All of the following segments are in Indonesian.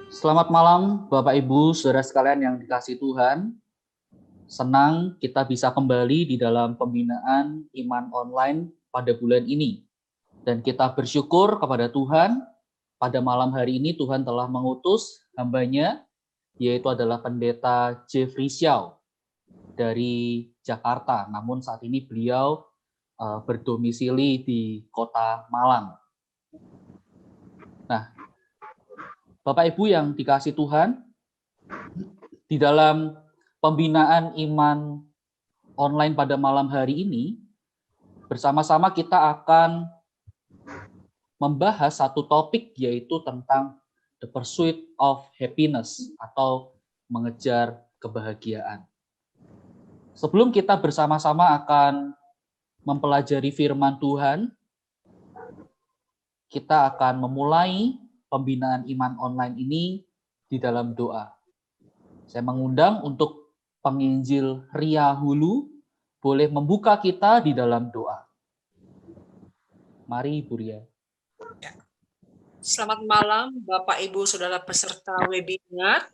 Selamat malam, Bapak Ibu, saudara sekalian yang dikasihi Tuhan. Senang kita bisa kembali di dalam pembinaan iman online pada bulan ini. Dan kita bersyukur kepada Tuhan, pada malam hari ini Tuhan telah mengutus hamba-Nya, yaitu adalah Pendeta Jeffrey Xiao dari Jakarta. Namun saat ini beliau berdomisili di Kota Malang. Nah, Bapak Ibu yang dikasihi Tuhan, di dalam pembinaan iman online pada malam hari ini, bersama-sama kita akan membahas satu topik, yaitu tentang the pursuit of happiness atau mengejar kebahagiaan. Sebelum kita bersama-sama akan mempelajari firman Tuhan, kita akan memulai pembinaan iman online ini di dalam doa. Saya mengundang untuk penginjil Ria Hulu boleh membuka kita di dalam doa. Mari Ibu Ria. Selamat malam Bapak Ibu Saudara peserta webinar.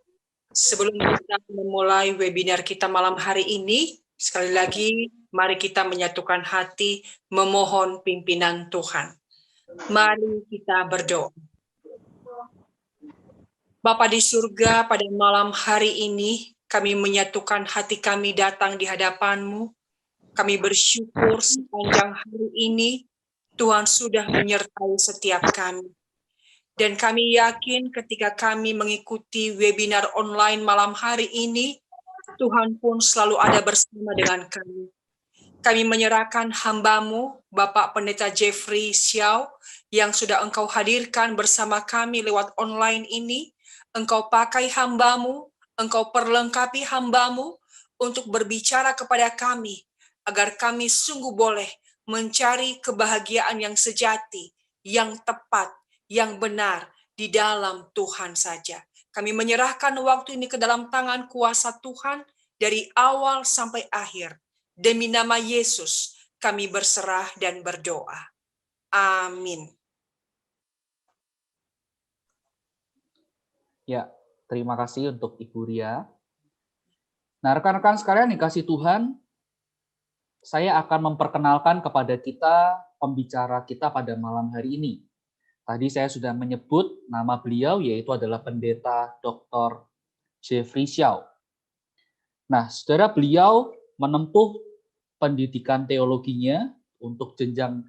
Sebelum kita memulai webinar kita malam hari ini, sekali lagi mari kita menyatukan hati memohon pimpinan Tuhan. Mari kita berdoa. Bapa di surga, pada malam hari ini kami menyatukan hati kami datang di hadapan-Mu. Kami bersyukur sepanjang hari ini Tuhan sudah menyertai setiap kami. Dan kami yakin ketika kami mengikuti webinar online malam hari ini, Tuhan pun selalu ada bersama dengan kami. Kami menyerahkan hamba-Mu, Bapak Pendeta Jeffrey Xiao, yang sudah Engkau hadirkan bersama kami lewat online ini. Engkau pakai hamba-Mu, Engkau perlengkapi hamba-Mu untuk berbicara kepada kami, agar kami sungguh boleh mencari kebahagiaan yang sejati, yang tepat, yang benar di dalam Tuhan saja. Kami menyerahkan waktu ini ke dalam tangan kuasa Tuhan dari awal sampai akhir. Demi nama Yesus kami berserah dan berdoa. Amin. Ya, terima kasih untuk Ibu Ria. Nah, rekan-rekan sekalian dikasih Tuhan, saya akan memperkenalkan kepada kita pembicara kita pada malam hari ini. Tadi saya sudah menyebut nama beliau, yaitu adalah Pendeta Dr. Jeffrey Xiao. Nah, saudara, beliau menempuh pendidikan teologinya untuk jenjang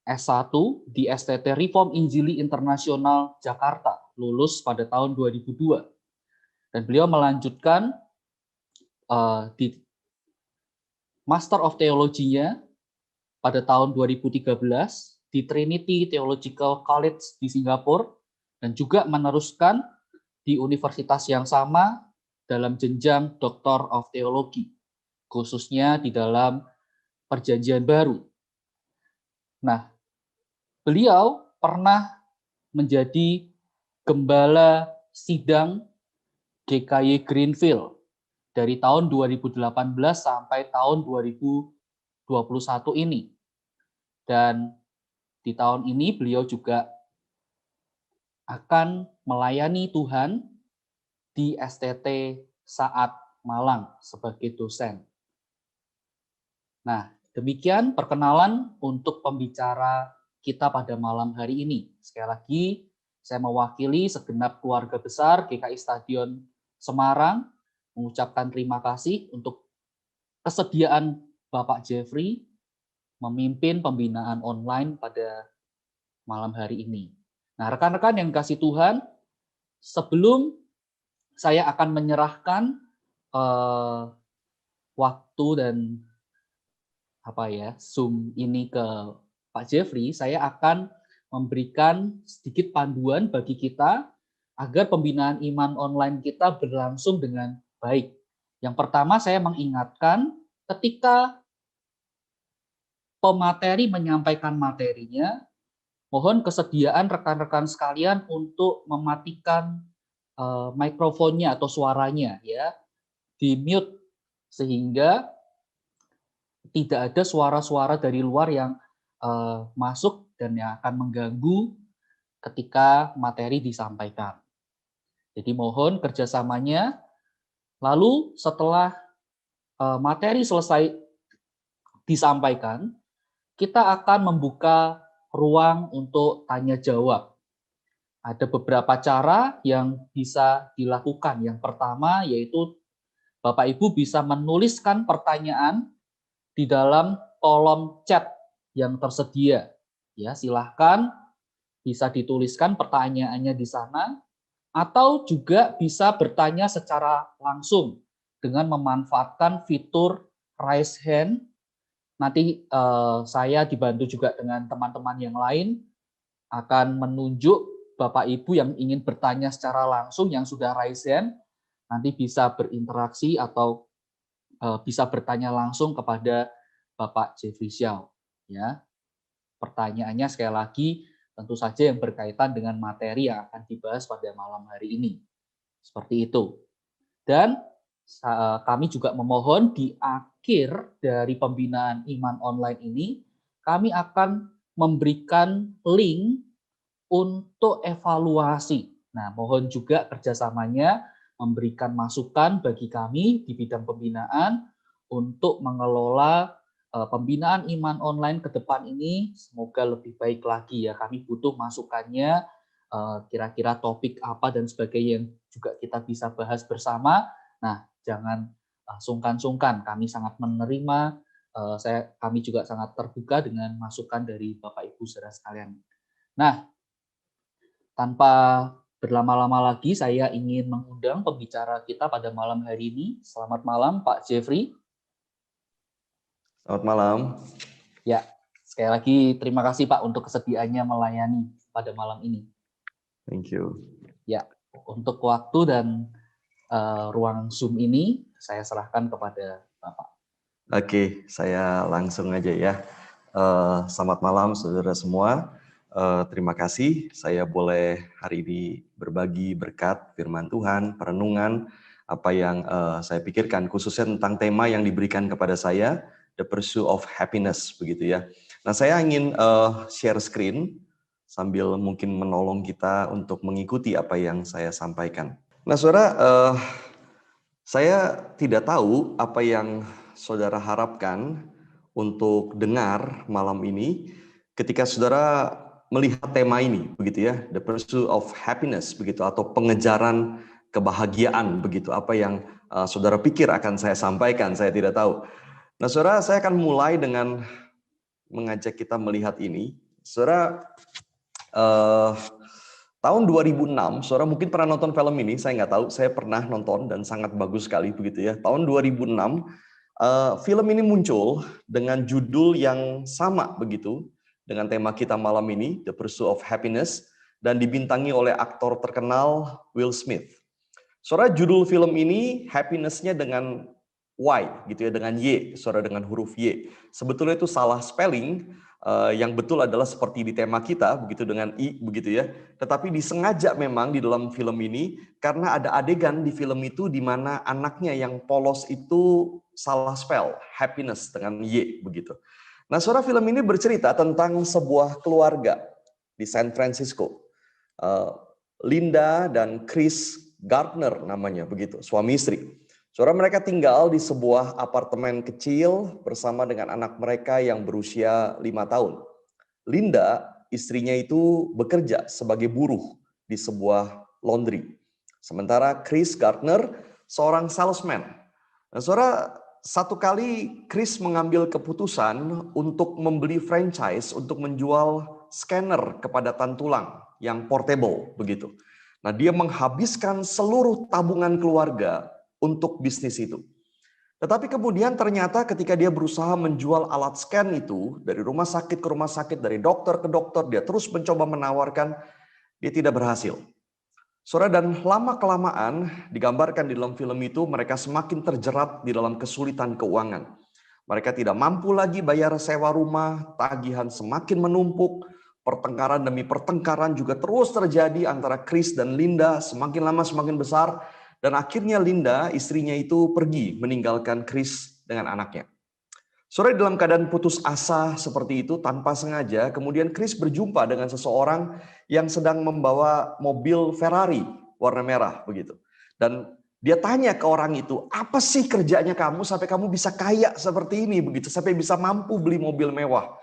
S1 di STT Reform Injili Internasional Jakarta, lulus pada tahun 2002. Dan beliau melanjutkan di Master of Theology-nya pada tahun 2013 di Trinity Theological College di Singapura, dan juga meneruskan di universitas yang sama dalam jenjang Doctor of Theology, khususnya di dalam Perjanjian Baru. Nah, beliau pernah menjadi gembala sidang GKY Greenfield dari tahun 2018 sampai tahun 2021 ini. Dan di tahun ini beliau juga akan melayani Tuhan di STT Saat Malang sebagai dosen. Nah, demikian perkenalan untuk pembicara kita pada malam hari ini. Sekali lagi, saya mewakili segenap keluarga besar GKI Stadion Semarang mengucapkan terima kasih untuk kesediaan Bapak Jeffrey memimpin pembinaan online pada malam hari ini. Nah, rekan-rekan yang kasih Tuhan, sebelum saya akan menyerahkan waktu dan Zoom ini ke Pak Jeffrey, saya akan memberikan sedikit panduan bagi kita agar pembinaan iman online kita berlangsung dengan baik. Yang pertama, saya mengingatkan ketika pemateri menyampaikan materinya, mohon kesediaan rekan-rekan sekalian untuk mematikan mikrofonnya atau suaranya, ya, di mute, sehingga tidak ada suara-suara dari luar yang masuk dan yang akan mengganggu ketika materi disampaikan. Jadi mohon kerjasamanya. Lalu setelah materi selesai disampaikan, kita akan membuka ruang untuk tanya jawab. Ada beberapa cara yang bisa dilakukan. Yang pertama yaitu Bapak Ibu bisa menuliskan pertanyaan di dalam kolom chat yang tersedia. Ya, silahkan bisa dituliskan pertanyaannya di sana, atau juga bisa bertanya secara langsung dengan memanfaatkan fitur raise hand. Nanti saya dibantu juga dengan teman-teman yang lain akan menunjuk Bapak Ibu yang ingin bertanya secara langsung yang sudah raise hand, nanti bisa berinteraksi atau bisa bertanya langsung kepada Bapak Jeffrey Xiao. Ya, pertanyaannya sekali lagi tentu saja yang berkaitan dengan materi yang akan dibahas pada malam hari ini. Seperti itu. Dan kami juga memohon di akhir dari pembinaan iman online ini, kami akan memberikan link untuk evaluasi. Nah, mohon juga kerjasamanya memberikan masukan bagi kami di bidang pembinaan untuk mengelola pembinaan iman online ke depan ini semoga lebih baik lagi ya. Kami butuh masukannya, kira-kira topik apa dan sebagainya yang juga kita bisa bahas bersama. Nah, jangan sungkan-sungkan, kami sangat menerima, kami juga sangat terbuka dengan masukan dari Bapak Ibu saudara sekalian. Nah, tanpa berlama-lama lagi, saya ingin mengundang pembicara kita pada malam hari ini. Selamat malam, Pak Jeffrey. Selamat malam. Ya, sekali lagi terima kasih Pak untuk kesediaannya melayani pada malam ini. Thank you. Ya, untuk waktu dan ruang Zoom ini saya serahkan kepada Bapak. Oke, saya langsung aja ya. Selamat malam saudara semua. Terima kasih saya boleh hari ini berbagi berkat firman Tuhan, perenungan, apa yang saya pikirkan khususnya tentang tema yang diberikan kepada saya, The Pursuit of Happiness, begitu ya. Nah, saya ingin share screen sambil mungkin menolong kita untuk mengikuti apa yang saya sampaikan. Nah, saudara, saya tidak tahu apa yang saudara harapkan untuk dengar malam ini ketika saudara melihat tema ini, begitu ya, The Pursuit of Happiness, begitu, atau pengejaran kebahagiaan, begitu. Apa yang saudara pikir akan saya sampaikan, saya tidak tahu. Nah, saudara, saya akan mulai dengan mengajak kita melihat ini. Saudara, tahun 2006, saudara mungkin pernah nonton film ini, saya nggak tahu, saya pernah nonton dan sangat bagus sekali, begitu ya. Tahun 2006, film ini muncul dengan judul yang sama, begitu, dengan tema kita malam ini, The Pursuit of Happiness, dan dibintangi oleh aktor terkenal Will Smith. Saudara, judul film ini happiness-nya dengan Y, gitu ya, dengan Y, saudara, dengan huruf Y. Sebetulnya itu salah spelling, yang betul adalah seperti di tema kita, begitu, dengan I, begitu ya. Tetapi disengaja memang di dalam film ini, karena ada adegan di film itu di mana anaknya yang polos itu salah spell, happiness dengan Y, begitu. Nah, saudara, film ini bercerita tentang sebuah keluarga di San Francisco. Linda dan Chris Gardner namanya, begitu, suami istri. Saudara, mereka tinggal di sebuah apartemen kecil bersama dengan anak mereka yang berusia 5 tahun. Linda, istrinya itu bekerja sebagai buruh di sebuah laundry. Sementara Chris Gardner seorang salesman. Nah, saudara, satu kali Chris mengambil keputusan untuk membeli franchise untuk menjual scanner kepadatan tulang yang portable, begitu. Nah, dia menghabiskan seluruh tabungan keluarga untuk bisnis itu. Tetapi kemudian ternyata ketika dia berusaha menjual alat scan itu dari rumah sakit ke rumah sakit, dari dokter ke dokter, dia terus mencoba menawarkan, dia tidak berhasil. Saudara, dan lama-kelamaan digambarkan di dalam film itu mereka semakin terjerat di dalam kesulitan keuangan. Mereka tidak mampu lagi bayar sewa rumah, tagihan semakin menumpuk, pertengkaran demi pertengkaran juga terus terjadi antara Chris dan Linda, semakin lama semakin besar. Dan akhirnya Linda, istrinya itu pergi meninggalkan Chris dengan anaknya. Saudara, dalam keadaan putus asa seperti itu tanpa sengaja, kemudian Chris berjumpa dengan seseorang yang sedang membawa mobil Ferrari warna merah begitu. Dan dia tanya ke orang itu, apa sih kerjanya kamu sampai kamu bisa kaya seperti ini begitu, sampai bisa mampu beli mobil mewah.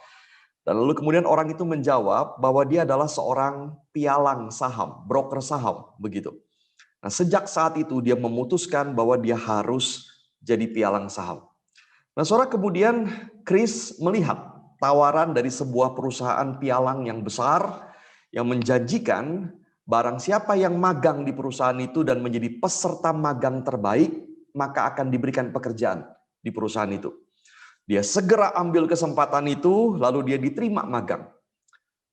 Dan lalu kemudian orang itu menjawab bahwa dia adalah seorang pialang saham, broker saham begitu. Nah, sejak saat itu dia memutuskan bahwa dia harus jadi pialang saham. Nah, saudara, kemudian Chris melihat tawaran dari sebuah perusahaan pialang yang besar yang menjanjikan barang siapa yang magang di perusahaan itu dan menjadi peserta magang terbaik, maka akan diberikan pekerjaan di perusahaan itu. Dia segera ambil kesempatan itu, lalu dia diterima magang.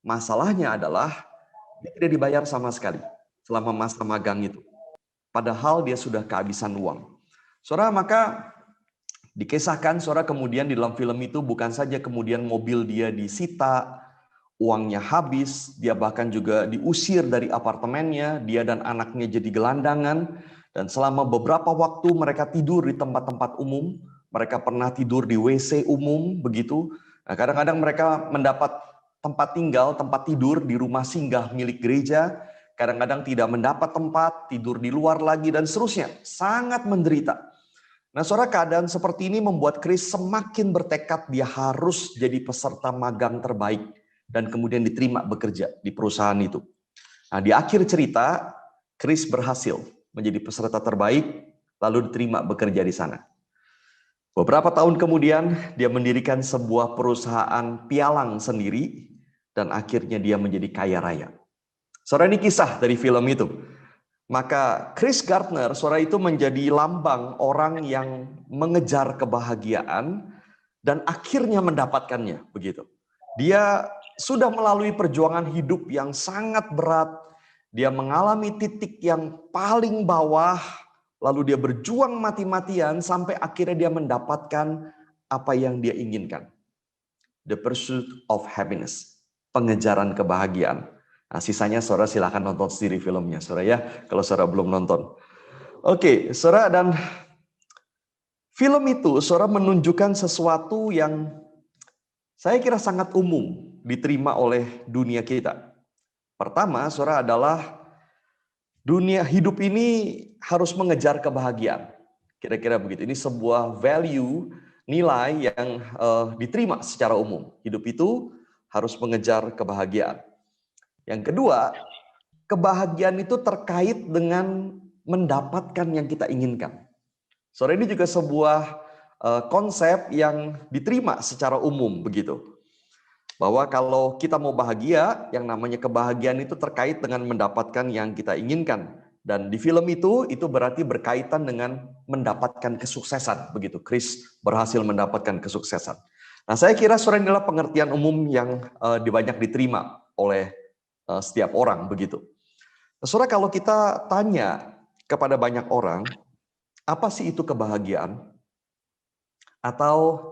Masalahnya adalah dia tidak dibayar sama sekali selama masa magang itu. Padahal dia sudah kehabisan uang. Saudara, maka dikisahkan, saudara, kemudian di dalam film itu bukan saja kemudian mobil dia disita, uangnya habis, dia bahkan juga diusir dari apartemennya, dia dan anaknya jadi gelandangan, dan selama beberapa waktu mereka tidur di tempat-tempat umum, mereka pernah tidur di WC umum, begitu. Nah, kadang-kadang mereka mendapat tempat tinggal, tempat tidur di rumah singgah milik gereja, kadang-kadang tidak mendapat tempat, tidur di luar lagi, dan seterusnya. Sangat menderita. Nah, saudara, keadaan seperti ini membuat Chris semakin bertekad dia harus jadi peserta magang terbaik dan kemudian diterima bekerja di perusahaan itu. Nah, di akhir cerita, Chris berhasil menjadi peserta terbaik, lalu diterima bekerja di sana. Beberapa tahun kemudian, dia mendirikan sebuah perusahaan pialang sendiri, dan akhirnya dia menjadi kaya raya. Saudara, ini kisah dari film itu. Maka Chris Gardner, saudara, itu menjadi lambang orang yang mengejar kebahagiaan dan akhirnya mendapatkannya, begitu. Dia sudah melalui perjuangan hidup yang sangat berat. Dia mengalami titik yang paling bawah, lalu dia berjuang mati-matian sampai akhirnya dia mendapatkan apa yang dia inginkan. The pursuit of happiness, pengejaran kebahagiaan. Nah, sisanya saudara silakan nonton sendiri filmnya, saudara ya, kalau saudara belum nonton. Oke, saudara, dan film itu saudara menunjukkan sesuatu yang saya kira sangat umum diterima oleh dunia kita. Pertama, saudara, adalah dunia hidup ini harus mengejar kebahagiaan. Kira-kira begitu. Ini sebuah value, nilai yang diterima secara umum. Hidup itu harus mengejar kebahagiaan. Yang kedua, kebahagiaan itu terkait dengan mendapatkan yang kita inginkan. Saudara, ini juga sebuah konsep yang diterima secara umum begitu. Bahwa kalau kita mau bahagia, yang namanya kebahagiaan itu terkait dengan mendapatkan yang kita inginkan. Dan di film itu berarti berkaitan dengan mendapatkan kesuksesan begitu. Chris berhasil mendapatkan kesuksesan. Nah, saya kira saudara, inilah pengertian umum yang banyak diterima oleh setiap orang begitu. Saudara, kalau kita tanya kepada banyak orang, apa sih itu kebahagiaan? Atau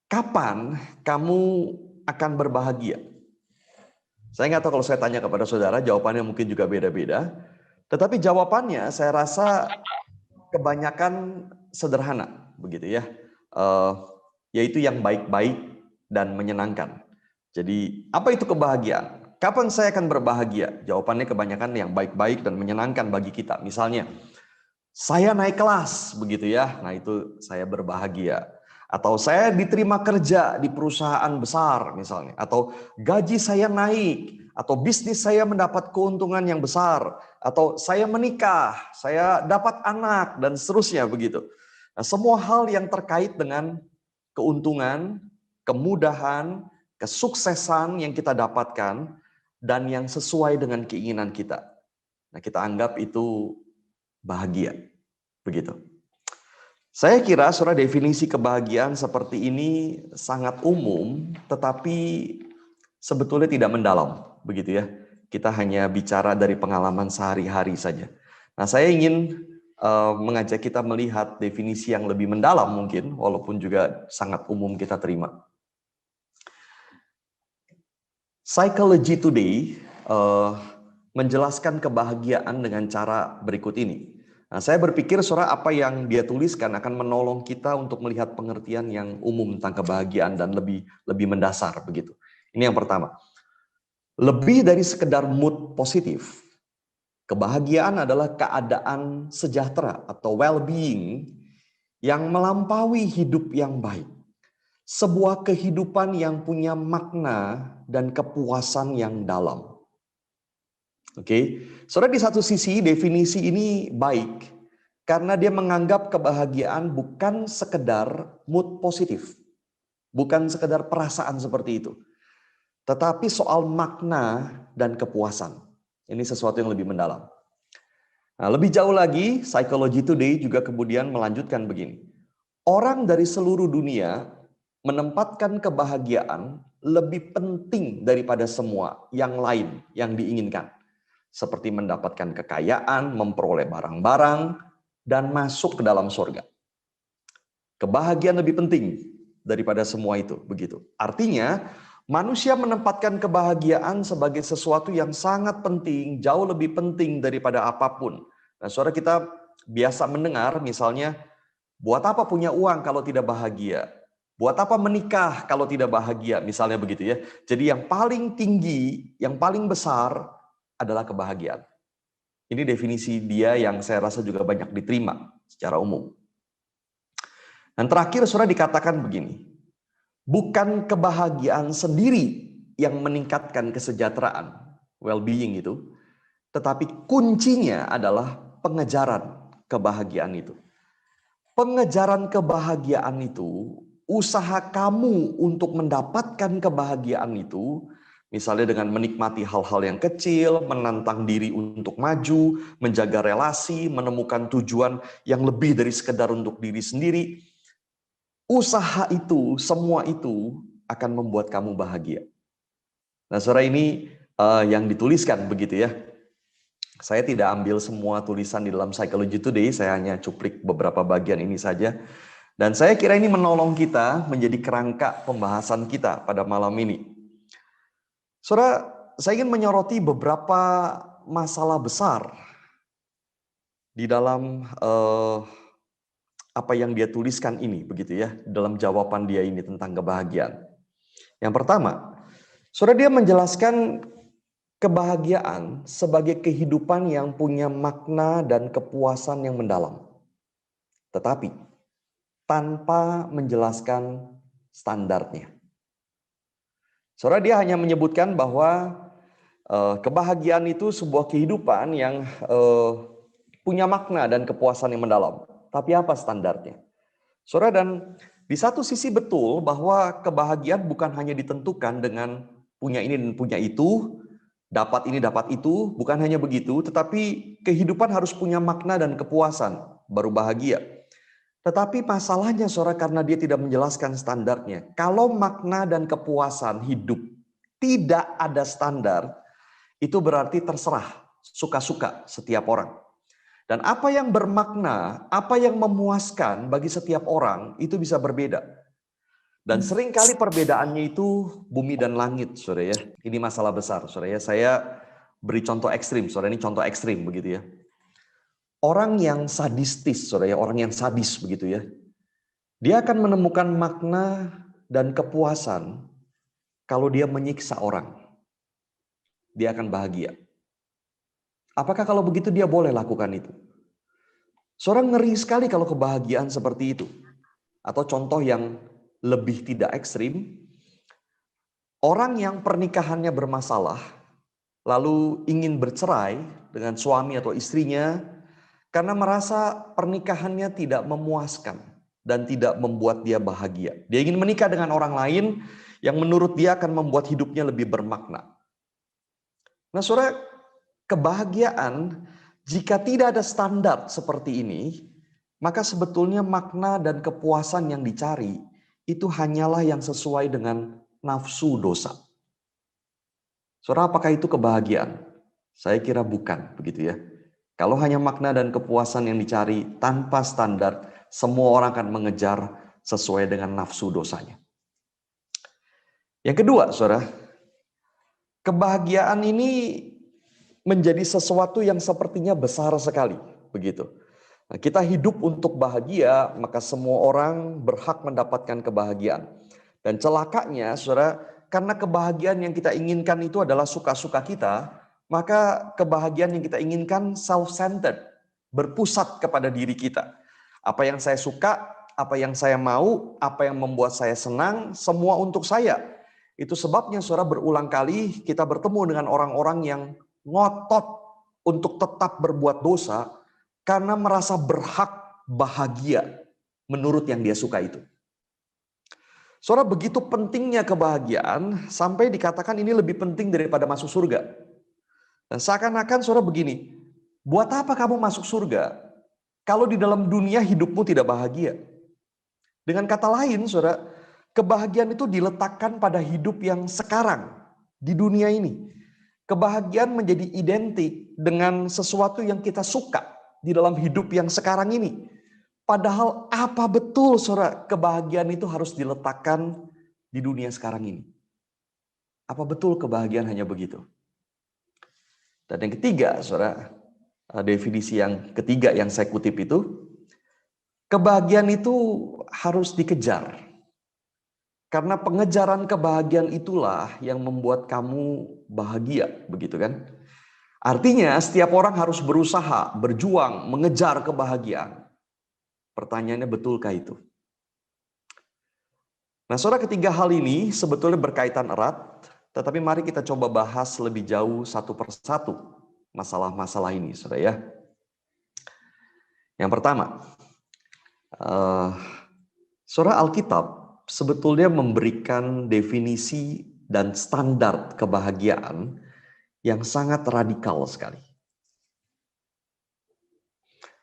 kapan kamu akan berbahagia? Saya nggak tahu, kalau saya tanya kepada saudara, jawabannya mungkin juga beda-beda. Tetapi jawabannya saya rasa kebanyakan sederhana, begitu ya. Yaitu yang baik-baik dan menyenangkan. Jadi, apa itu kebahagiaan? Kapan saya akan berbahagia? Jawabannya kebanyakan yang baik-baik dan menyenangkan bagi kita. Misalnya, saya naik kelas, begitu ya. Nah, itu saya berbahagia. Atau saya diterima kerja di perusahaan besar misalnya. Atau gaji saya naik. Atau bisnis saya mendapat keuntungan yang besar. Atau saya menikah, saya dapat anak, dan seterusnya begitu. Nah, semua hal yang terkait dengan keuntungan, kemudahan, kesuksesan yang kita dapatkan, dan yang sesuai dengan keinginan kita. Nah, kita anggap itu bahagia. Begitu. Saya kira saudara, definisi kebahagiaan seperti ini sangat umum, tetapi sebetulnya tidak mendalam. Begitu ya. Kita hanya bicara dari pengalaman sehari-hari saja. Nah, saya ingin mengajak kita melihat definisi yang lebih mendalam mungkin, walaupun juga sangat umum kita terima. Psychology Today menjelaskan kebahagiaan dengan cara berikut ini. Nah, saya berpikir saudara, apa yang dia tuliskan akan menolong kita untuk melihat pengertian yang umum tentang kebahagiaan dan lebih mendasar begitu. Ini yang pertama. Lebih dari sekedar mood positif, Kebahagiaan adalah keadaan sejahtera atau well-being yang melampaui hidup yang baik. Sebuah kehidupan yang punya makna dan kepuasan yang dalam. Oke, saudara, di satu sisi definisi ini baik karena dia menganggap kebahagiaan bukan sekedar mood positif, bukan sekedar perasaan seperti itu, tetapi soal makna dan kepuasan. Ini sesuatu yang lebih mendalam. Nah, lebih jauh lagi, Psychology Today juga kemudian melanjutkan begini. Orang dari seluruh dunia menempatkan kebahagiaan lebih penting daripada semua yang lain yang diinginkan. Seperti mendapatkan kekayaan, memperoleh barang-barang, dan masuk ke dalam surga. Kebahagiaan lebih penting daripada semua itu, begitu. Artinya, manusia menempatkan kebahagiaan sebagai sesuatu yang sangat penting, jauh lebih penting daripada apapun. Nah, saudara, kita biasa mendengar misalnya, buat apa punya uang kalau tidak bahagia? Buat apa menikah kalau tidak bahagia? Misalnya begitu ya. Jadi yang paling tinggi, yang paling besar adalah kebahagiaan. Ini definisi dia yang saya rasa juga banyak diterima secara umum. Dan terakhir saudara dikatakan begini, bukan kebahagiaan sendiri yang meningkatkan kesejahteraan, well-being itu, tetapi kuncinya adalah pengejaran kebahagiaan itu. Pengejaran kebahagiaan itu, usaha kamu untuk mendapatkan kebahagiaan itu, misalnya dengan menikmati hal-hal yang kecil, menantang diri untuk maju, menjaga relasi, menemukan tujuan yang lebih dari sekedar untuk diri sendiri. Usaha itu, semua itu akan membuat kamu bahagia. Nah, saudara, ini yang dituliskan begitu ya. Saya tidak ambil semua tulisan di dalam Psychology Today, saya hanya cuplik beberapa bagian ini saja. Dan saya kira ini menolong kita menjadi kerangka pembahasan kita pada malam ini. Saudara, saya ingin menyoroti beberapa masalah besar di dalam apa yang dia tuliskan ini, begitu ya, dalam jawaban dia ini tentang kebahagiaan. Yang pertama, saudara, dia menjelaskan kebahagiaan sebagai kehidupan yang punya makna dan kepuasan yang mendalam. Tetapi tanpa menjelaskan standarnya. Saudara, dia hanya menyebutkan bahwa kebahagiaan itu sebuah kehidupan yang punya makna dan kepuasan yang mendalam. Tapi apa standarnya? Saudara, dan di satu sisi betul bahwa kebahagiaan bukan hanya ditentukan dengan punya ini dan punya itu, dapat ini, dapat itu, bukan hanya begitu, tetapi kehidupan harus punya makna dan kepuasan, baru bahagia. Tetapi masalahnya, saudara, karena dia tidak menjelaskan standarnya. Kalau makna dan kepuasan hidup tidak ada standar, itu berarti terserah, suka-suka setiap orang. Dan apa yang bermakna, apa yang memuaskan bagi setiap orang, itu bisa berbeda. Dan seringkali perbedaannya itu bumi dan langit, saudara ya. Ini masalah besar, saudara ya. Saya beri contoh ekstrim, saudara, ini contoh ekstrim begitu ya. Orang yang sadistis, saudara ya, orang yang sadis begitu ya. Dia akan menemukan makna dan kepuasan kalau dia menyiksa orang. Dia akan bahagia. Apakah kalau begitu dia boleh lakukan itu? Seorang ngeri sekali kalau kebahagiaan seperti itu. Atau contoh yang lebih tidak ekstrim, orang yang pernikahannya bermasalah, lalu ingin bercerai dengan suami atau istrinya, karena merasa pernikahannya tidak memuaskan dan tidak membuat dia bahagia. Dia ingin menikah dengan orang lain yang menurut dia akan membuat hidupnya lebih bermakna. Nah, saudara, kebahagiaan jika tidak ada standar seperti ini, maka sebetulnya makna dan kepuasan yang dicari itu hanyalah yang sesuai dengan nafsu dosa. Saudara, apakah itu kebahagiaan? Saya kira bukan, begitu ya. Kalau hanya makna dan kepuasan yang dicari tanpa standar, semua orang akan mengejar sesuai dengan nafsu dosanya. Yang kedua, saudara, kebahagiaan ini menjadi sesuatu yang sepertinya besar sekali, begitu. Nah, kita hidup untuk bahagia, maka semua orang berhak mendapatkan kebahagiaan. Dan celakanya, saudara, karena kebahagiaan yang kita inginkan itu adalah suka-suka kita, maka kebahagiaan yang kita inginkan self-centered, berpusat kepada diri kita. Apa yang saya suka, apa yang saya mau, apa yang membuat saya senang, semua untuk saya. Itu sebabnya saudara berulang kali kita bertemu dengan orang-orang yang ngotot untuk tetap berbuat dosa karena merasa berhak bahagia menurut yang dia suka itu. Saudara, begitu pentingnya kebahagiaan sampai dikatakan ini lebih penting daripada masuk surga. Dan seakan-akan saudara begini, buat apa kamu masuk surga kalau di dalam dunia hidupmu tidak bahagia? Dengan kata lain, saudara, kebahagiaan itu diletakkan pada hidup yang sekarang, di dunia ini. Kebahagiaan menjadi identik dengan sesuatu yang kita suka di dalam hidup yang sekarang ini. Padahal apa betul, saudara, kebahagiaan itu harus diletakkan di dunia sekarang ini? Apa betul kebahagiaan hanya begitu? Dan yang ketiga, saudara, definisi yang ketiga yang saya kutip itu, kebahagiaan itu harus dikejar. Karena pengejaran kebahagiaan itulah yang membuat kamu bahagia, begitu kan? Artinya setiap orang harus berusaha, berjuang, mengejar kebahagiaan. Pertanyaannya, betulkah itu? Nah, saudara, ketiga hal ini sebetulnya berkaitan erat, tetapi mari kita coba bahas lebih jauh satu persatu masalah-masalah ini, saudara ya. Yang pertama, saudara, Alkitab sebetulnya memberikan definisi dan standar kebahagiaan yang sangat radikal sekali.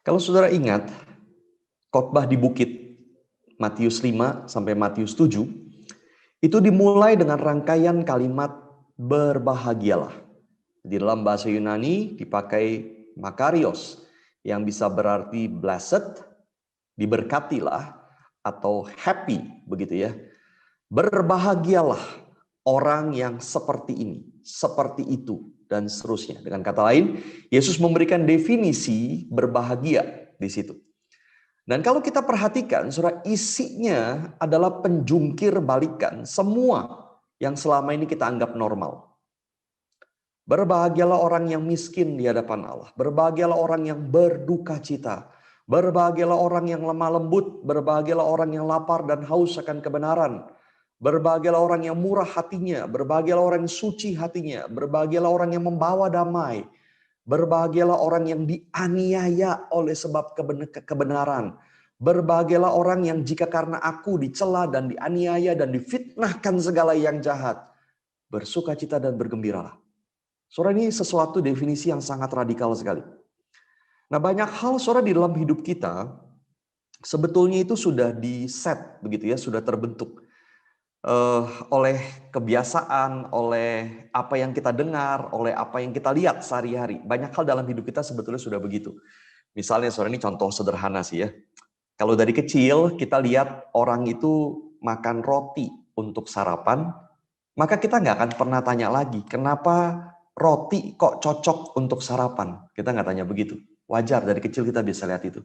Kalau saudara ingat, khotbah di bukit Matius 5 sampai Matius 7, itu dimulai dengan rangkaian kalimat berbahagialah. Di dalam bahasa Yunani dipakai makarios, yang bisa berarti blessed, diberkatilah, atau happy, begitu ya. Berbahagialah orang yang seperti ini, seperti itu, dan seterusnya. Dengan kata lain, Yesus memberikan definisi berbahagia di situ. Dan kalau kita perhatikan, saudara, isinya adalah penjungkir balikan semua yang selama ini kita anggap normal. Berbahagialah orang yang miskin di hadapan Allah. Berbahagialah orang yang berduka cita. Berbahagialah orang yang lemah lembut. Berbahagialah orang yang lapar dan haus akan kebenaran. Berbahagialah orang yang murah hatinya. Berbahagialah orang yang suci hatinya. Berbahagialah orang yang membawa damai. Berbahagialah orang yang dianiaya oleh sebab kebenaran. Berbahagialah orang yang jika karena aku dicela dan dianiaya dan difitnahkan segala yang jahat, bersukacita dan bergembiralah. Saudara, ini sesuatu definisi yang sangat radikal sekali. Nah, banyak hal, saudara, di dalam hidup kita sebetulnya itu sudah di-set, begitu ya, sudah terbentuk oleh kebiasaan, oleh apa yang kita dengar, oleh apa yang kita lihat sehari-hari. Banyak hal dalam hidup kita sebetulnya sudah begitu. Misalnya, saudara, ini contoh sederhana sih ya. Kalau dari kecil kita lihat orang itu makan roti untuk sarapan, maka kita nggak akan pernah tanya lagi, kenapa roti kok cocok untuk sarapan? Kita nggak tanya begitu. Wajar, dari kecil kita bisa lihat itu.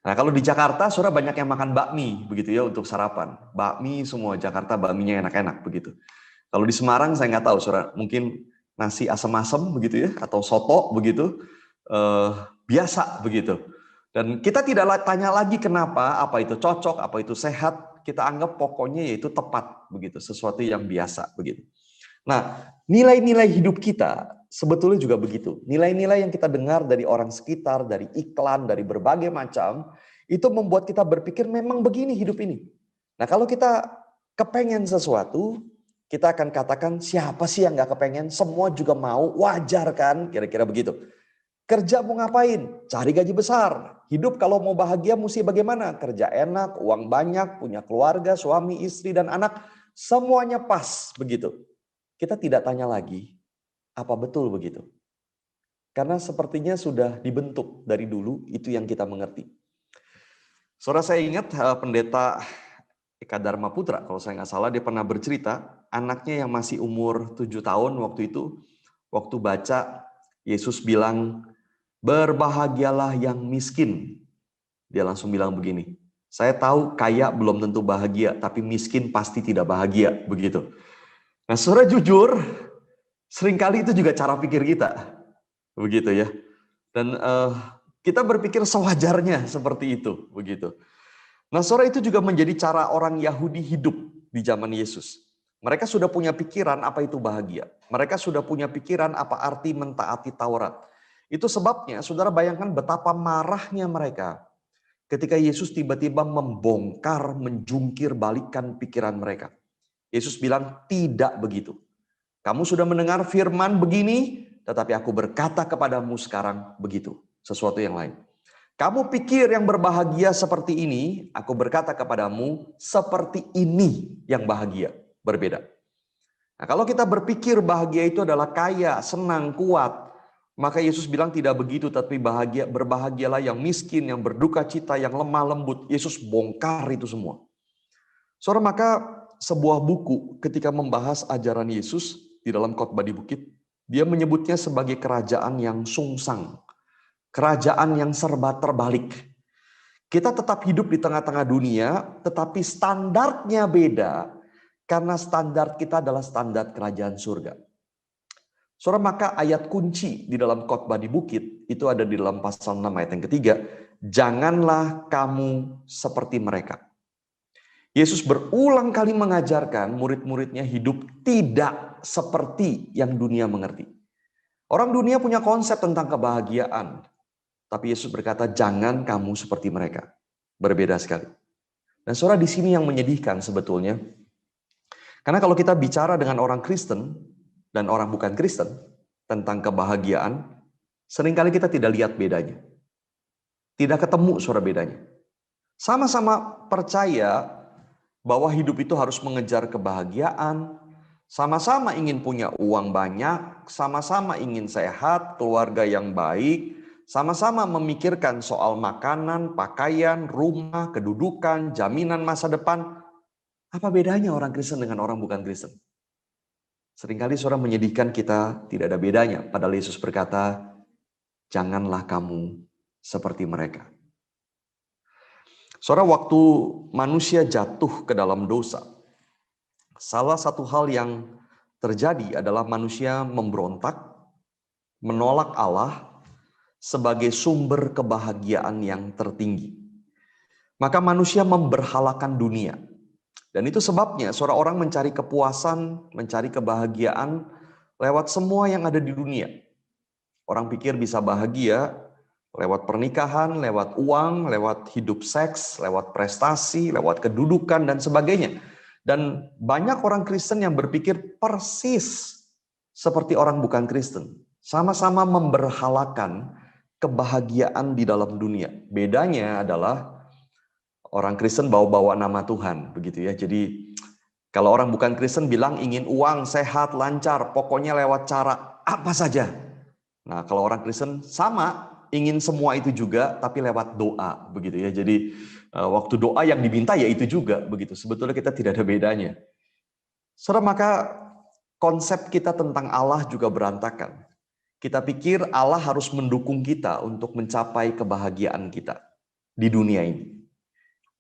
Nah, kalau di Jakarta, saudara, banyak yang makan bakmi, begitu ya, untuk sarapan. Bakmi semua, Jakarta bakminya enak-enak, begitu. Kalau di Semarang, saya nggak tahu, saudara. Mungkin nasi asem-asem, begitu ya, atau soto, begitu. Biasa, begitu. Dan kita tidak tanya lagi kenapa, apa itu cocok, apa itu sehat. Kita anggap pokoknya yaitu tepat, begitu. Sesuatu yang biasa, begitu. Nah, nilai-nilai hidup kita sebetulnya juga begitu. Nilai-nilai yang kita dengar dari orang sekitar, dari iklan, dari berbagai macam, itu membuat kita berpikir memang begini hidup ini. Nah, kalau kita kepengen sesuatu, kita akan katakan siapa sih yang gak kepengen? Semua juga mau, wajar kan? Kira-kira begitu. Kerja mau ngapain? Cari gaji besar. Hidup kalau mau bahagia mesti bagaimana? Kerja enak, uang banyak, punya keluarga, suami, istri, dan anak. Semuanya pas begitu. Kita tidak tanya lagi, apa betul begitu? Karena sepertinya sudah dibentuk dari dulu, itu yang kita mengerti. Saudara, saya ingat pendeta Eka Dharma Putra, kalau saya nggak salah, dia pernah bercerita, anaknya yang masih umur 7 tahun waktu itu, waktu baca, Yesus bilang, berbahagialah yang miskin. Dia langsung bilang begini, saya tahu kaya belum tentu bahagia, tapi miskin pasti tidak bahagia, begitu. Nah, saudara, jujur, Seringkali itu juga cara pikir kita. Begitu ya. Dan kita berpikir sewajarnya seperti itu. Begitu. Nah, saudara, itu juga menjadi cara orang Yahudi hidup di zaman Yesus. Mereka sudah punya pikiran apa itu bahagia. Mereka sudah punya pikiran apa arti mentaati Taurat. Itu sebabnya, saudara bayangkan betapa marahnya mereka ketika Yesus tiba-tiba membongkar, menjungkir balikan pikiran mereka. Yesus bilang, tidak begitu. Kamu sudah mendengar firman begini, tetapi aku berkata kepadamu sekarang begitu. Sesuatu yang lain. Kamu pikir yang berbahagia seperti ini, aku berkata kepadamu seperti ini yang bahagia. Berbeda. Nah, kalau kita berpikir bahagia itu adalah kaya, senang, kuat, maka Yesus bilang tidak begitu, tapi berbahagialah yang miskin, yang berduka cita, yang lemah lembut. Yesus bongkar itu semua. Saudara, maka sebuah buku ketika membahas ajaran Yesus di dalam khotbah di bukit, dia menyebutnya sebagai kerajaan yang sungsang, kerajaan yang serba terbalik. Kita tetap hidup di tengah-tengah dunia, tetapi standarnya beda, karena standar kita adalah standar kerajaan surga. Saudara, maka ayat kunci di dalam khotbah di bukit, itu ada di dalam pasal 6 ayat yang ketiga, janganlah kamu seperti mereka. Yesus berulang kali mengajarkan murid-muridnya hidup tidak seperti yang dunia mengerti. Orang dunia punya konsep tentang kebahagiaan. Tapi Yesus berkata, jangan kamu seperti mereka. Berbeda sekali. Dan saudara, di sini yang menyedihkan sebetulnya. Karena kalau kita bicara dengan orang Kristen dan orang bukan Kristen tentang kebahagiaan, seringkali kita tidak lihat bedanya. Tidak ketemu saudara bedanya. Sama-sama percaya bahwa hidup itu harus mengejar kebahagiaan, sama-sama ingin punya uang banyak, sama-sama ingin sehat, keluarga yang baik, sama-sama memikirkan soal makanan, pakaian, rumah, kedudukan, jaminan masa depan. Apa bedanya orang Kristen dengan orang bukan Kristen? Seringkali saudara menyedihkan kita tidak ada bedanya. Padahal Yesus berkata, janganlah kamu seperti mereka. Saudara, waktu manusia jatuh ke dalam dosa, salah satu hal yang terjadi adalah manusia memberontak, menolak Allah sebagai sumber kebahagiaan yang tertinggi. Maka manusia memberhalakan dunia. Dan itu sebabnya seorang orang mencari kepuasan, mencari kebahagiaan lewat semua yang ada di dunia. Orang pikir bisa bahagia lewat pernikahan, lewat uang, lewat hidup seks, lewat prestasi, lewat kedudukan, dan sebagainya. Dan banyak orang Kristen yang berpikir persis seperti orang bukan Kristen. Sama-sama memberhalakan kebahagiaan di dalam dunia. Bedanya adalah orang Kristen bawa-bawa nama Tuhan, begitu ya. Jadi kalau orang bukan Kristen bilang ingin uang, sehat, lancar, pokoknya lewat cara apa saja. Nah, kalau orang Kristen sama, ingin semua itu juga, tapi lewat doa, begitu ya. Jadi waktu doa yang diminta ya itu juga, begitu. Sebetulnya kita tidak ada bedanya. Saudara, maka konsep kita tentang Allah juga berantakan. Kita pikir Allah harus mendukung kita untuk mencapai kebahagiaan kita di dunia ini.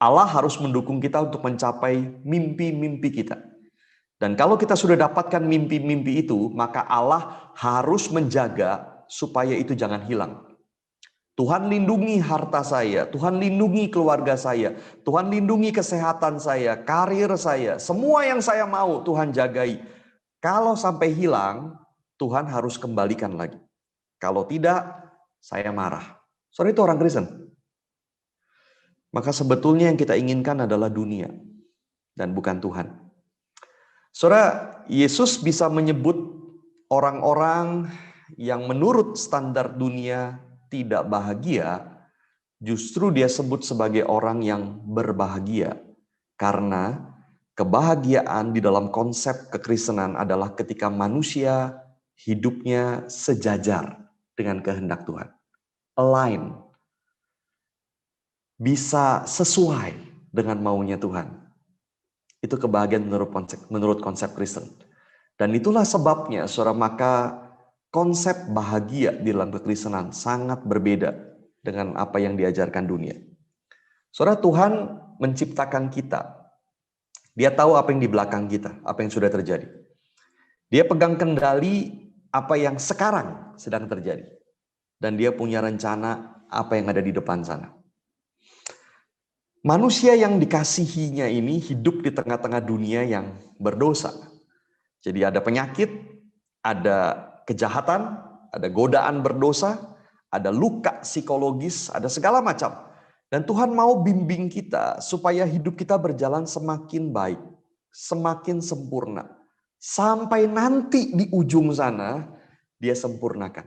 Allah harus mendukung kita untuk mencapai mimpi-mimpi kita. Dan kalau kita sudah dapatkan mimpi-mimpi itu, maka Allah harus menjaga supaya itu jangan hilang. Tuhan lindungi harta saya, Tuhan lindungi keluarga saya, Tuhan lindungi kesehatan saya, karir saya, semua yang saya mau Tuhan jagai. Kalau sampai hilang, Tuhan harus kembalikan lagi. Kalau tidak, saya marah. Saudara, itu orang Kristen. Maka sebetulnya yang kita inginkan adalah dunia dan bukan Tuhan. Saudara, Yesus bisa menyebut orang-orang yang menurut standar dunia tidak bahagia, justru dia sebut sebagai orang yang berbahagia. Karena kebahagiaan di dalam konsep kekristenan adalah ketika manusia hidupnya sejajar dengan kehendak Tuhan. Align. Bisa sesuai dengan maunya Tuhan. Itu kebahagiaan menurut konsep Kristen. Dan itulah sebabnya, saudara, maka konsep bahagia di dalam kekristenan sangat berbeda dengan apa yang diajarkan dunia. Saudara, Tuhan menciptakan kita. Dia tahu apa yang di belakang kita, apa yang sudah terjadi. Dia pegang kendali apa yang sekarang sedang terjadi. Dan dia punya rencana apa yang ada di depan sana. Manusia yang dikasihinya ini hidup di tengah-tengah dunia yang berdosa. Jadi ada penyakit, ada kejahatan, ada godaan berdosa, ada luka psikologis, ada segala macam. Dan Tuhan mau bimbing kita supaya hidup kita berjalan semakin baik, semakin sempurna. Sampai nanti di ujung sana, dia sempurnakan.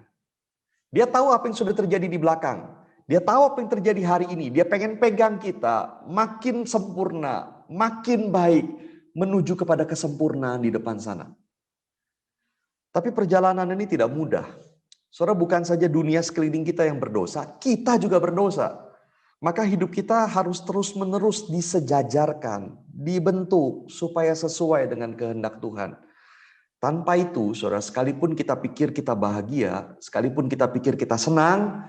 Dia tahu apa yang sudah terjadi di belakang. Dia tahu apa yang terjadi hari ini. Dia pengen pegang kita makin sempurna, makin baik, menuju kepada kesempurnaan di depan sana. Tapi perjalanan ini tidak mudah. Saudara, bukan saja dunia sekeliling kita yang berdosa, kita juga berdosa. Maka hidup kita harus terus-menerus disejajarkan, dibentuk supaya sesuai dengan kehendak Tuhan. Tanpa itu, saudara, sekalipun kita pikir kita bahagia, sekalipun kita pikir kita senang,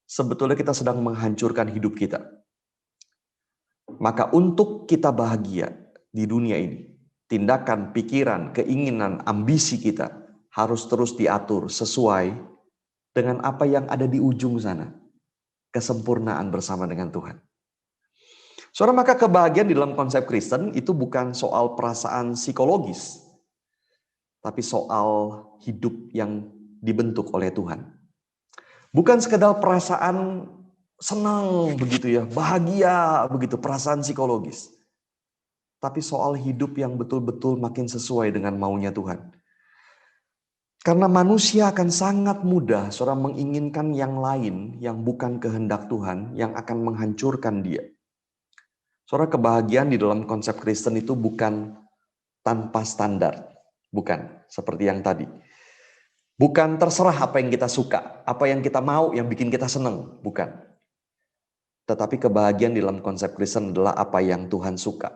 sebetulnya kita sedang menghancurkan hidup kita. Maka untuk kita bahagia di dunia ini, tindakan, pikiran, keinginan, ambisi kita harus terus diatur sesuai dengan apa yang ada di ujung sana. Kesempurnaan bersama dengan Tuhan. Saudara, maka kebahagiaan di dalam konsep Kristen itu bukan soal perasaan psikologis, tapi soal hidup yang dibentuk oleh Tuhan. Bukan sekedar perasaan senang begitu ya, bahagia begitu, perasaan psikologis. Tapi soal hidup yang betul-betul makin sesuai dengan maunya Tuhan. Karena manusia akan sangat mudah saudara menginginkan yang lain yang bukan kehendak Tuhan yang akan menghancurkan dia. Saudara, kebahagiaan di dalam konsep Kristen itu bukan tanpa standar. Bukan seperti yang tadi. Bukan terserah apa yang kita suka, apa yang kita mau, yang bikin kita senang. Bukan. Tetapi kebahagiaan di dalam konsep Kristen adalah apa yang Tuhan suka.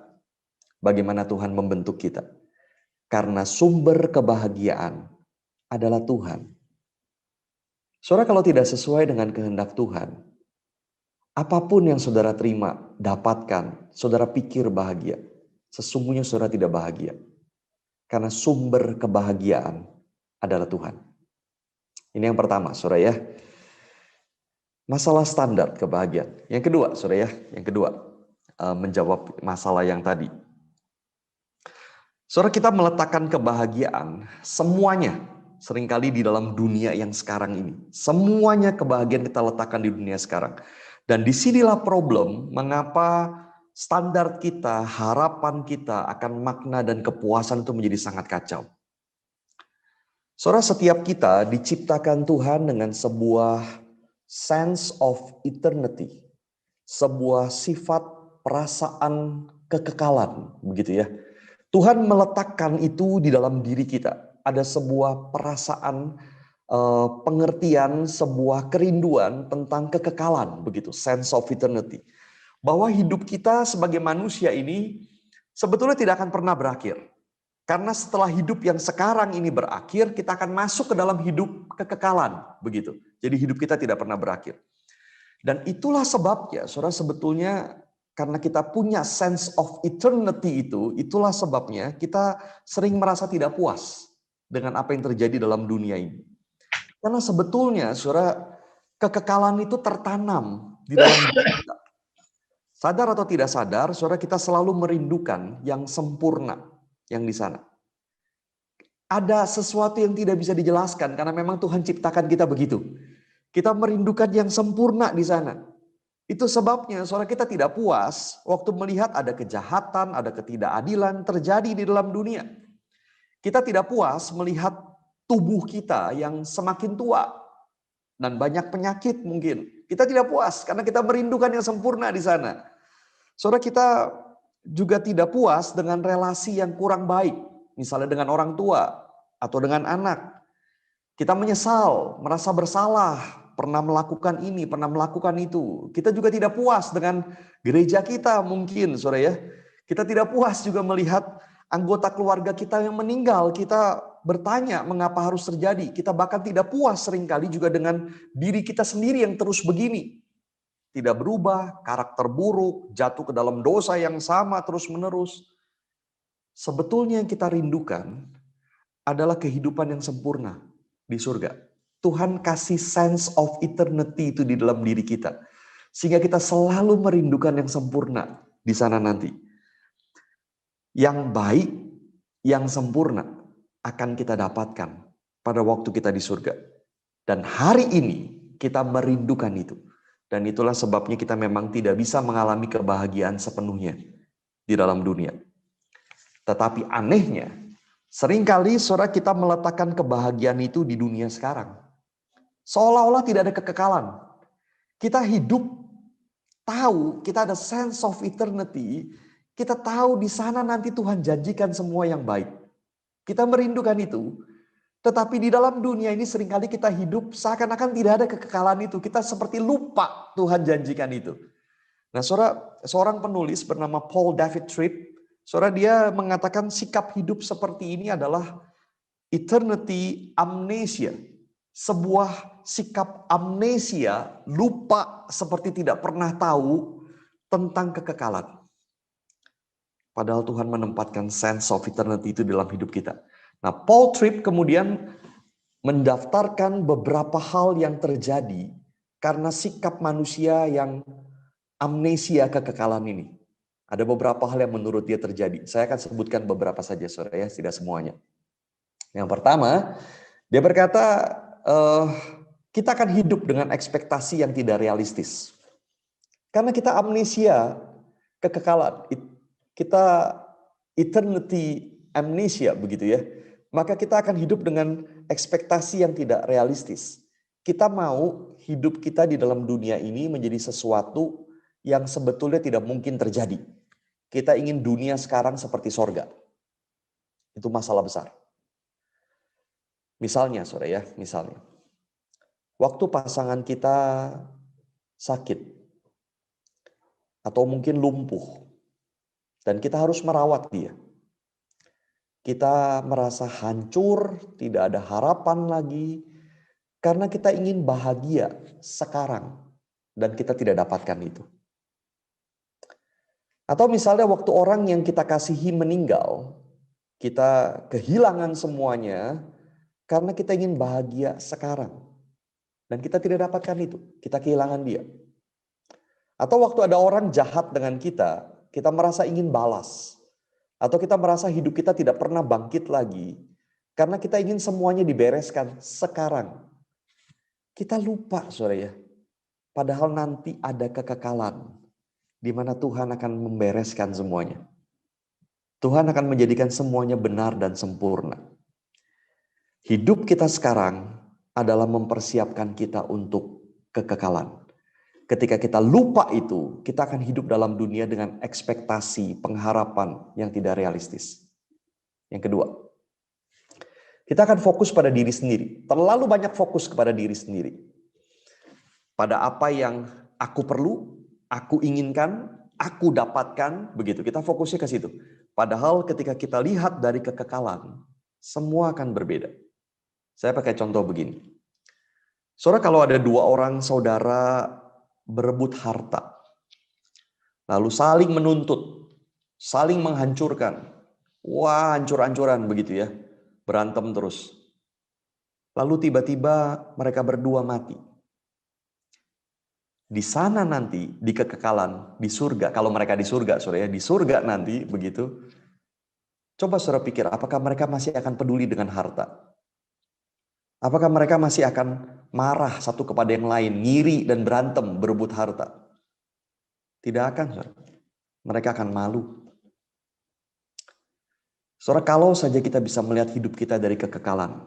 Bagaimana Tuhan membentuk kita. Karena sumber kebahagiaan adalah Tuhan. Saudara, kalau tidak sesuai dengan kehendak Tuhan, apapun yang saudara terima, dapatkan, saudara pikir bahagia. Sesungguhnya saudara tidak bahagia. Karena sumber kebahagiaan adalah Tuhan. Ini yang pertama, saudara ya. Masalah standar kebahagiaan. Yang kedua, saudara ya. Yang kedua, menjawab masalah yang tadi. Saudara, kita meletakkan kebahagiaan semuanya seringkali di dalam dunia yang sekarang ini. Semuanya kebahagiaan kita letakkan di dunia sekarang. Dan disinilah problem mengapa standar kita, harapan kita akan makna dan kepuasan itu menjadi sangat kacau. Saudara, setiap kita diciptakan Tuhan dengan sebuah sense of eternity. Sebuah sifat perasaan kekekalan, begitu ya. Tuhan meletakkan itu di dalam diri kita. Ada sebuah perasaan, pengertian, sebuah kerinduan tentang kekekalan, begitu, sense of eternity. Bahwa hidup kita sebagai manusia ini sebetulnya tidak akan pernah berakhir. Karena setelah hidup yang sekarang ini berakhir, kita akan masuk ke dalam hidup kekekalan, begitu. Jadi hidup kita tidak pernah berakhir. Dan itulah sebabnya, saudara, sebetulnya karena kita punya sense of eternity itu, itulah sebabnya kita sering merasa tidak puas dengan apa yang terjadi dalam dunia ini. Karena sebetulnya, saudara, kekekalan itu tertanam di dalam diri kita. Sadar atau tidak sadar, saudara, kita selalu merindukan yang sempurna yang di sana. Ada sesuatu yang tidak bisa dijelaskan karena memang Tuhan ciptakan kita begitu. Kita merindukan yang sempurna di sana. Itu sebabnya saudara, kita tidak puas waktu melihat ada kejahatan, ada ketidakadilan terjadi di dalam dunia. Kita tidak puas melihat tubuh kita yang semakin tua dan banyak penyakit mungkin. Kita tidak puas karena kita merindukan yang sempurna di sana. Saudara, kita juga tidak puas dengan relasi yang kurang baik. Misalnya dengan orang tua atau dengan anak. Kita menyesal, merasa bersalah, pernah melakukan ini, pernah melakukan itu. Kita juga tidak puas dengan gereja kita mungkin, saudara ya. Kita tidak puas juga melihat anggota keluarga kita yang meninggal. Kita bertanya mengapa harus terjadi. Kita bahkan tidak puas seringkali juga dengan diri kita sendiri yang terus begini. Tidak berubah, karakter buruk, jatuh ke dalam dosa yang sama terus-menerus. Sebetulnya yang kita rindukan adalah kehidupan yang sempurna di surga. Tuhan kasih sense of eternity itu di dalam diri kita. Sehingga kita selalu merindukan yang sempurna di sana nanti. Yang baik, yang sempurna akan kita dapatkan pada waktu kita di surga. Dan hari ini kita merindukan itu. Dan itulah sebabnya kita memang tidak bisa mengalami kebahagiaan sepenuhnya di dalam dunia. Tetapi anehnya, seringkali saudara kita meletakkan kebahagiaan itu di dunia sekarang. Seolah-olah tidak ada kekekalan. Kita hidup tahu, kita ada sense of eternity. Kita tahu di sana nanti Tuhan janjikan semua yang baik. Kita merindukan itu. Tetapi di dalam dunia ini seringkali kita hidup seakan-akan tidak ada kekekalan itu. Kita seperti lupa Tuhan janjikan itu. Nah, saudara, seorang penulis bernama Paul David Tripp, saudara, dia mengatakan sikap hidup seperti ini adalah eternity amnesia. Sebuah sikap amnesia, lupa seperti tidak pernah tahu tentang kekekalan. Padahal Tuhan menempatkan sense of eternity itu dalam hidup kita. Nah, Paul Tripp kemudian mendaftarkan beberapa hal yang terjadi karena sikap manusia yang amnesia kekekalan ini. Ada beberapa hal yang menurut dia terjadi. Saya akan sebutkan beberapa saja, saudara, ya, tidak semuanya. Yang pertama, dia berkata, kita akan hidup dengan ekspektasi yang tidak realistis. Karena kita amnesia kekekalan. Kita eternity amnesia, begitu ya. Maka kita akan hidup dengan ekspektasi yang tidak realistis. Kita mau hidup kita di dalam dunia ini menjadi sesuatu yang sebetulnya tidak mungkin terjadi. Kita ingin dunia sekarang seperti sorga. Itu masalah besar. Misalnya, saudara ya, misalnya. Waktu pasangan kita sakit. Atau mungkin lumpuh. Dan kita harus merawat dia. Kita merasa hancur, tidak ada harapan lagi. Karena kita ingin bahagia sekarang. Dan kita tidak dapatkan itu. Atau misalnya waktu orang yang kita kasihi meninggal. Kita kehilangan semuanya. Karena kita ingin bahagia sekarang. Dan kita tidak dapatkan itu. Kita kehilangan dia. Atau waktu ada orang jahat dengan kita. Kita merasa ingin balas. Atau kita merasa hidup kita tidak pernah bangkit lagi. Karena kita ingin semuanya dibereskan sekarang. Kita lupa, saudara ya. Padahal nanti ada kekekalan. Di mana Tuhan akan membereskan semuanya. Tuhan akan menjadikan semuanya benar dan sempurna. Hidup kita sekarang adalah mempersiapkan kita untuk kekekalan. Ketika kita lupa itu, kita akan hidup dalam dunia dengan ekspektasi, pengharapan yang tidak realistis. Yang kedua, kita akan fokus pada diri sendiri. Terlalu banyak fokus kepada diri sendiri. Pada apa yang aku perlu, aku inginkan, aku dapatkan, begitu. Kita fokusnya ke situ. Padahal ketika kita lihat dari kekekalan, semua akan berbeda. Saya pakai contoh begini. Saudara, kalau ada dua orang saudara berebut harta, lalu saling menuntut, saling menghancurkan, wah hancur-hancuran begitu ya, berantem terus. Lalu tiba-tiba mereka berdua mati. Di sana nanti, di kekekalan, di surga, kalau mereka di surga, saudara ya, di surga nanti begitu. Coba saudara pikir, apakah mereka masih akan peduli dengan harta? Apakah mereka masih akan marah satu kepada yang lain, ngiri dan berantem, berebut harta? Tidak akan, saudara. Mereka akan malu. Saudara, kalau saja kita bisa melihat hidup kita dari kekekalan,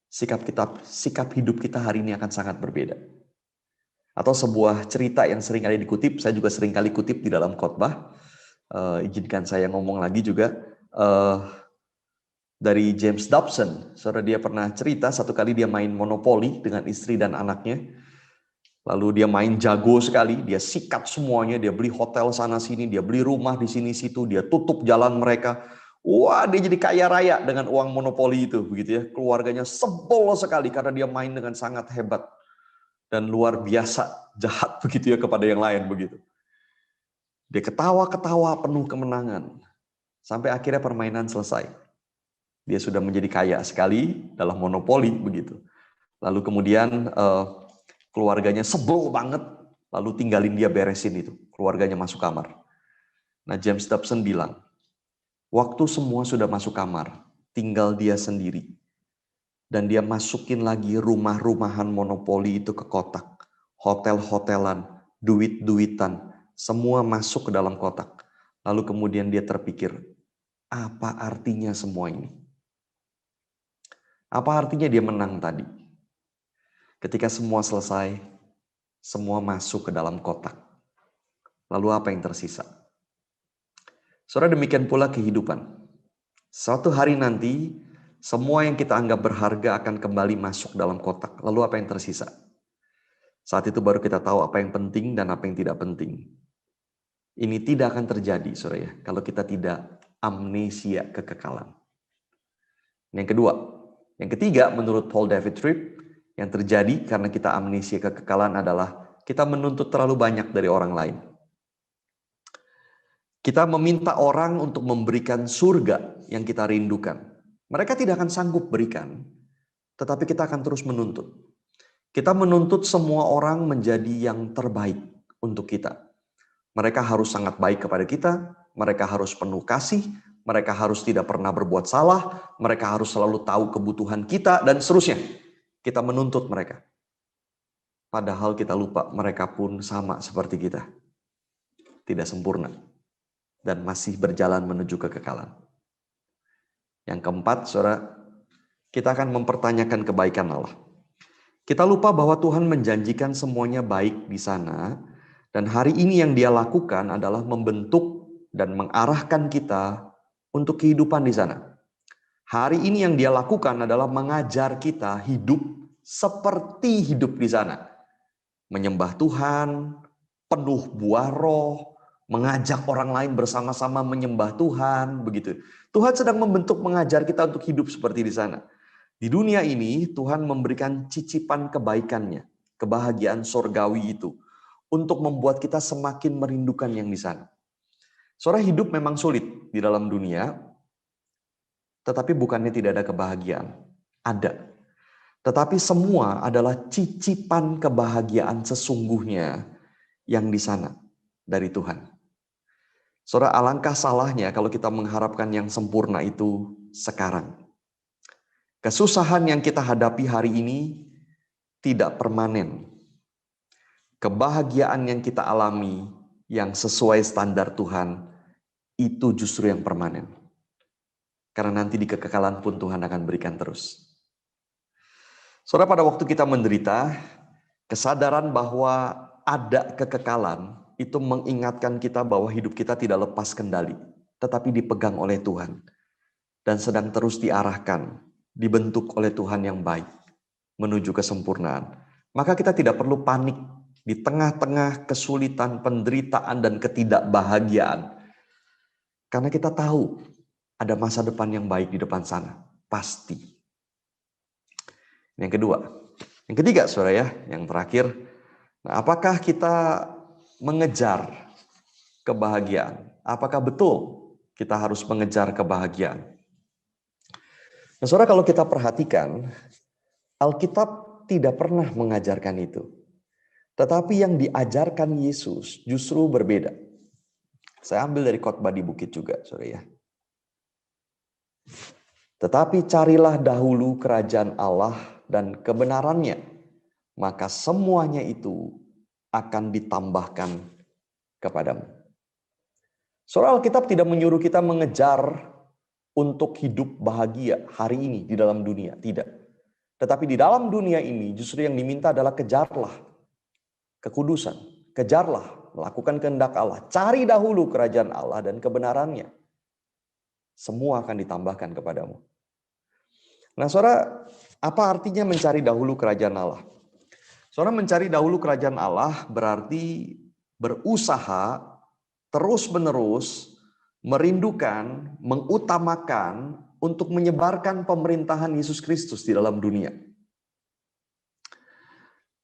sikap hidup kita hari ini akan sangat berbeda. Atau sebuah cerita yang seringkali dikutip, saya juga seringkali kutip di dalam khotbah. Izinkan saya ngomong lagi juga. Dari James Dobson, saudara, dia pernah cerita satu kali dia main monopoli dengan istri dan anaknya. Lalu dia main jago sekali, dia sikat semuanya, dia beli hotel sana sini, dia beli rumah di sini situ, dia tutup jalan mereka. Wah, dia jadi kaya raya dengan uang monopoli itu, begitu ya. Keluarganya sebel sekali karena dia main dengan sangat hebat dan luar biasa jahat begitu ya kepada yang lain begitu. Dia ketawa-ketawa penuh kemenangan sampai akhirnya permainan selesai. Dia sudah menjadi kaya sekali dalam monopoli begitu. Lalu kemudian keluarganya sebel banget, lalu tinggalin dia beresin itu. Keluarganya masuk kamar. Nah, James Dobson bilang, waktu semua sudah masuk kamar, tinggal dia sendiri. Dan dia masukin lagi rumah-rumahan monopoli itu ke kotak. Hotel-hotelan, duit-duitan, semua masuk ke dalam kotak. Lalu kemudian dia terpikir, apa artinya semua ini? Apa artinya dia menang tadi? Ketika semua selesai, semua masuk ke dalam kotak. Lalu apa yang tersisa? Saudara, demikian pula kehidupan. Suatu hari nanti, semua yang kita anggap berharga akan kembali masuk dalam kotak. Lalu apa yang tersisa? Saat itu baru kita tahu apa yang penting dan apa yang tidak penting. Ini tidak akan terjadi, saudara ya, kalau kita tidak amnesia kekekalan. Yang kedua, yang ketiga, menurut Paul David Tripp, yang terjadi karena kita amnesia kekekalan adalah kita menuntut terlalu banyak dari orang lain. Kita meminta orang untuk memberikan surga yang kita rindukan. Mereka tidak akan sanggup berikan, tetapi kita akan terus menuntut. Kita menuntut semua orang menjadi yang terbaik untuk kita. Mereka harus sangat baik kepada kita, mereka harus penuh kasih, mereka harus tidak pernah berbuat salah, mereka harus selalu tahu kebutuhan kita, dan seterusnya. Kita menuntut mereka. Padahal kita lupa mereka pun sama seperti kita. Tidak sempurna. Dan masih berjalan menuju kekekalan. Yang keempat, saudara, kita akan mempertanyakan kebaikan Allah. Kita lupa bahwa Tuhan menjanjikan semuanya baik di sana, dan hari ini yang Dia lakukan adalah membentuk dan mengarahkan kita untuk kehidupan di sana. Hari ini yang Dia lakukan adalah mengajar kita hidup seperti hidup di sana. Menyembah Tuhan, penuh buah roh, mengajak orang lain bersama-sama menyembah Tuhan, begitu. Tuhan sedang membentuk, mengajar kita untuk hidup seperti di sana. Di dunia ini Tuhan memberikan cicipan kebaikannya, kebahagiaan sorgawi itu, untuk membuat kita semakin merindukan yang di sana. Saudara, hidup memang sulit di dalam dunia, tetapi bukannya tidak ada kebahagiaan. Ada. Tetapi semua adalah cicipan kebahagiaan sesungguhnya yang di sana dari Tuhan. Saudara, alangkah salahnya kalau kita mengharapkan yang sempurna itu sekarang. Kesusahan yang kita hadapi hari ini tidak permanen. Kebahagiaan yang kita alami yang sesuai standar Tuhan itu justru yang permanen. Karena nanti di kekekalan pun Tuhan akan berikan terus. Saudara, pada waktu kita menderita, kesadaran bahwa ada kekekalan itu mengingatkan kita bahwa hidup kita tidak lepas kendali, tetapi dipegang oleh Tuhan dan sedang terus diarahkan, dibentuk oleh Tuhan yang baik menuju kesempurnaan. Maka kita tidak perlu panik di tengah-tengah kesulitan, penderitaan, dan ketidakbahagiaan. Karena kita tahu ada masa depan yang baik di depan sana, pasti. Yang kedua. Yang ketiga, saudara ya, yang terakhir, nah, apakah kita mengejar kebahagiaan? Apakah betul kita harus mengejar kebahagiaan? Nah, saudara, kalau kita perhatikan, Alkitab tidak pernah mengajarkan itu. Tetapi yang diajarkan Yesus justru berbeda. Saya ambil dari khotbah di bukit juga, saudara ya. Tetapi carilah dahulu kerajaan Allah dan kebenarannya, maka semuanya itu akan ditambahkan kepadamu. Saudara, Alkitab tidak menyuruh kita mengejar untuk hidup bahagia hari ini di dalam dunia, tidak. Tetapi di dalam dunia ini justru yang diminta adalah kejarlah kekudusan, kejarlah melakukan kehendak Allah, cari dahulu kerajaan Allah dan kebenarannya. Semua akan ditambahkan kepadamu. Nah, saudara, apa artinya mencari dahulu kerajaan Allah? Saudara, mencari dahulu kerajaan Allah berarti berusaha terus-menerus merindukan, mengutamakan untuk menyebarkan pemerintahan Yesus Kristus di dalam dunia.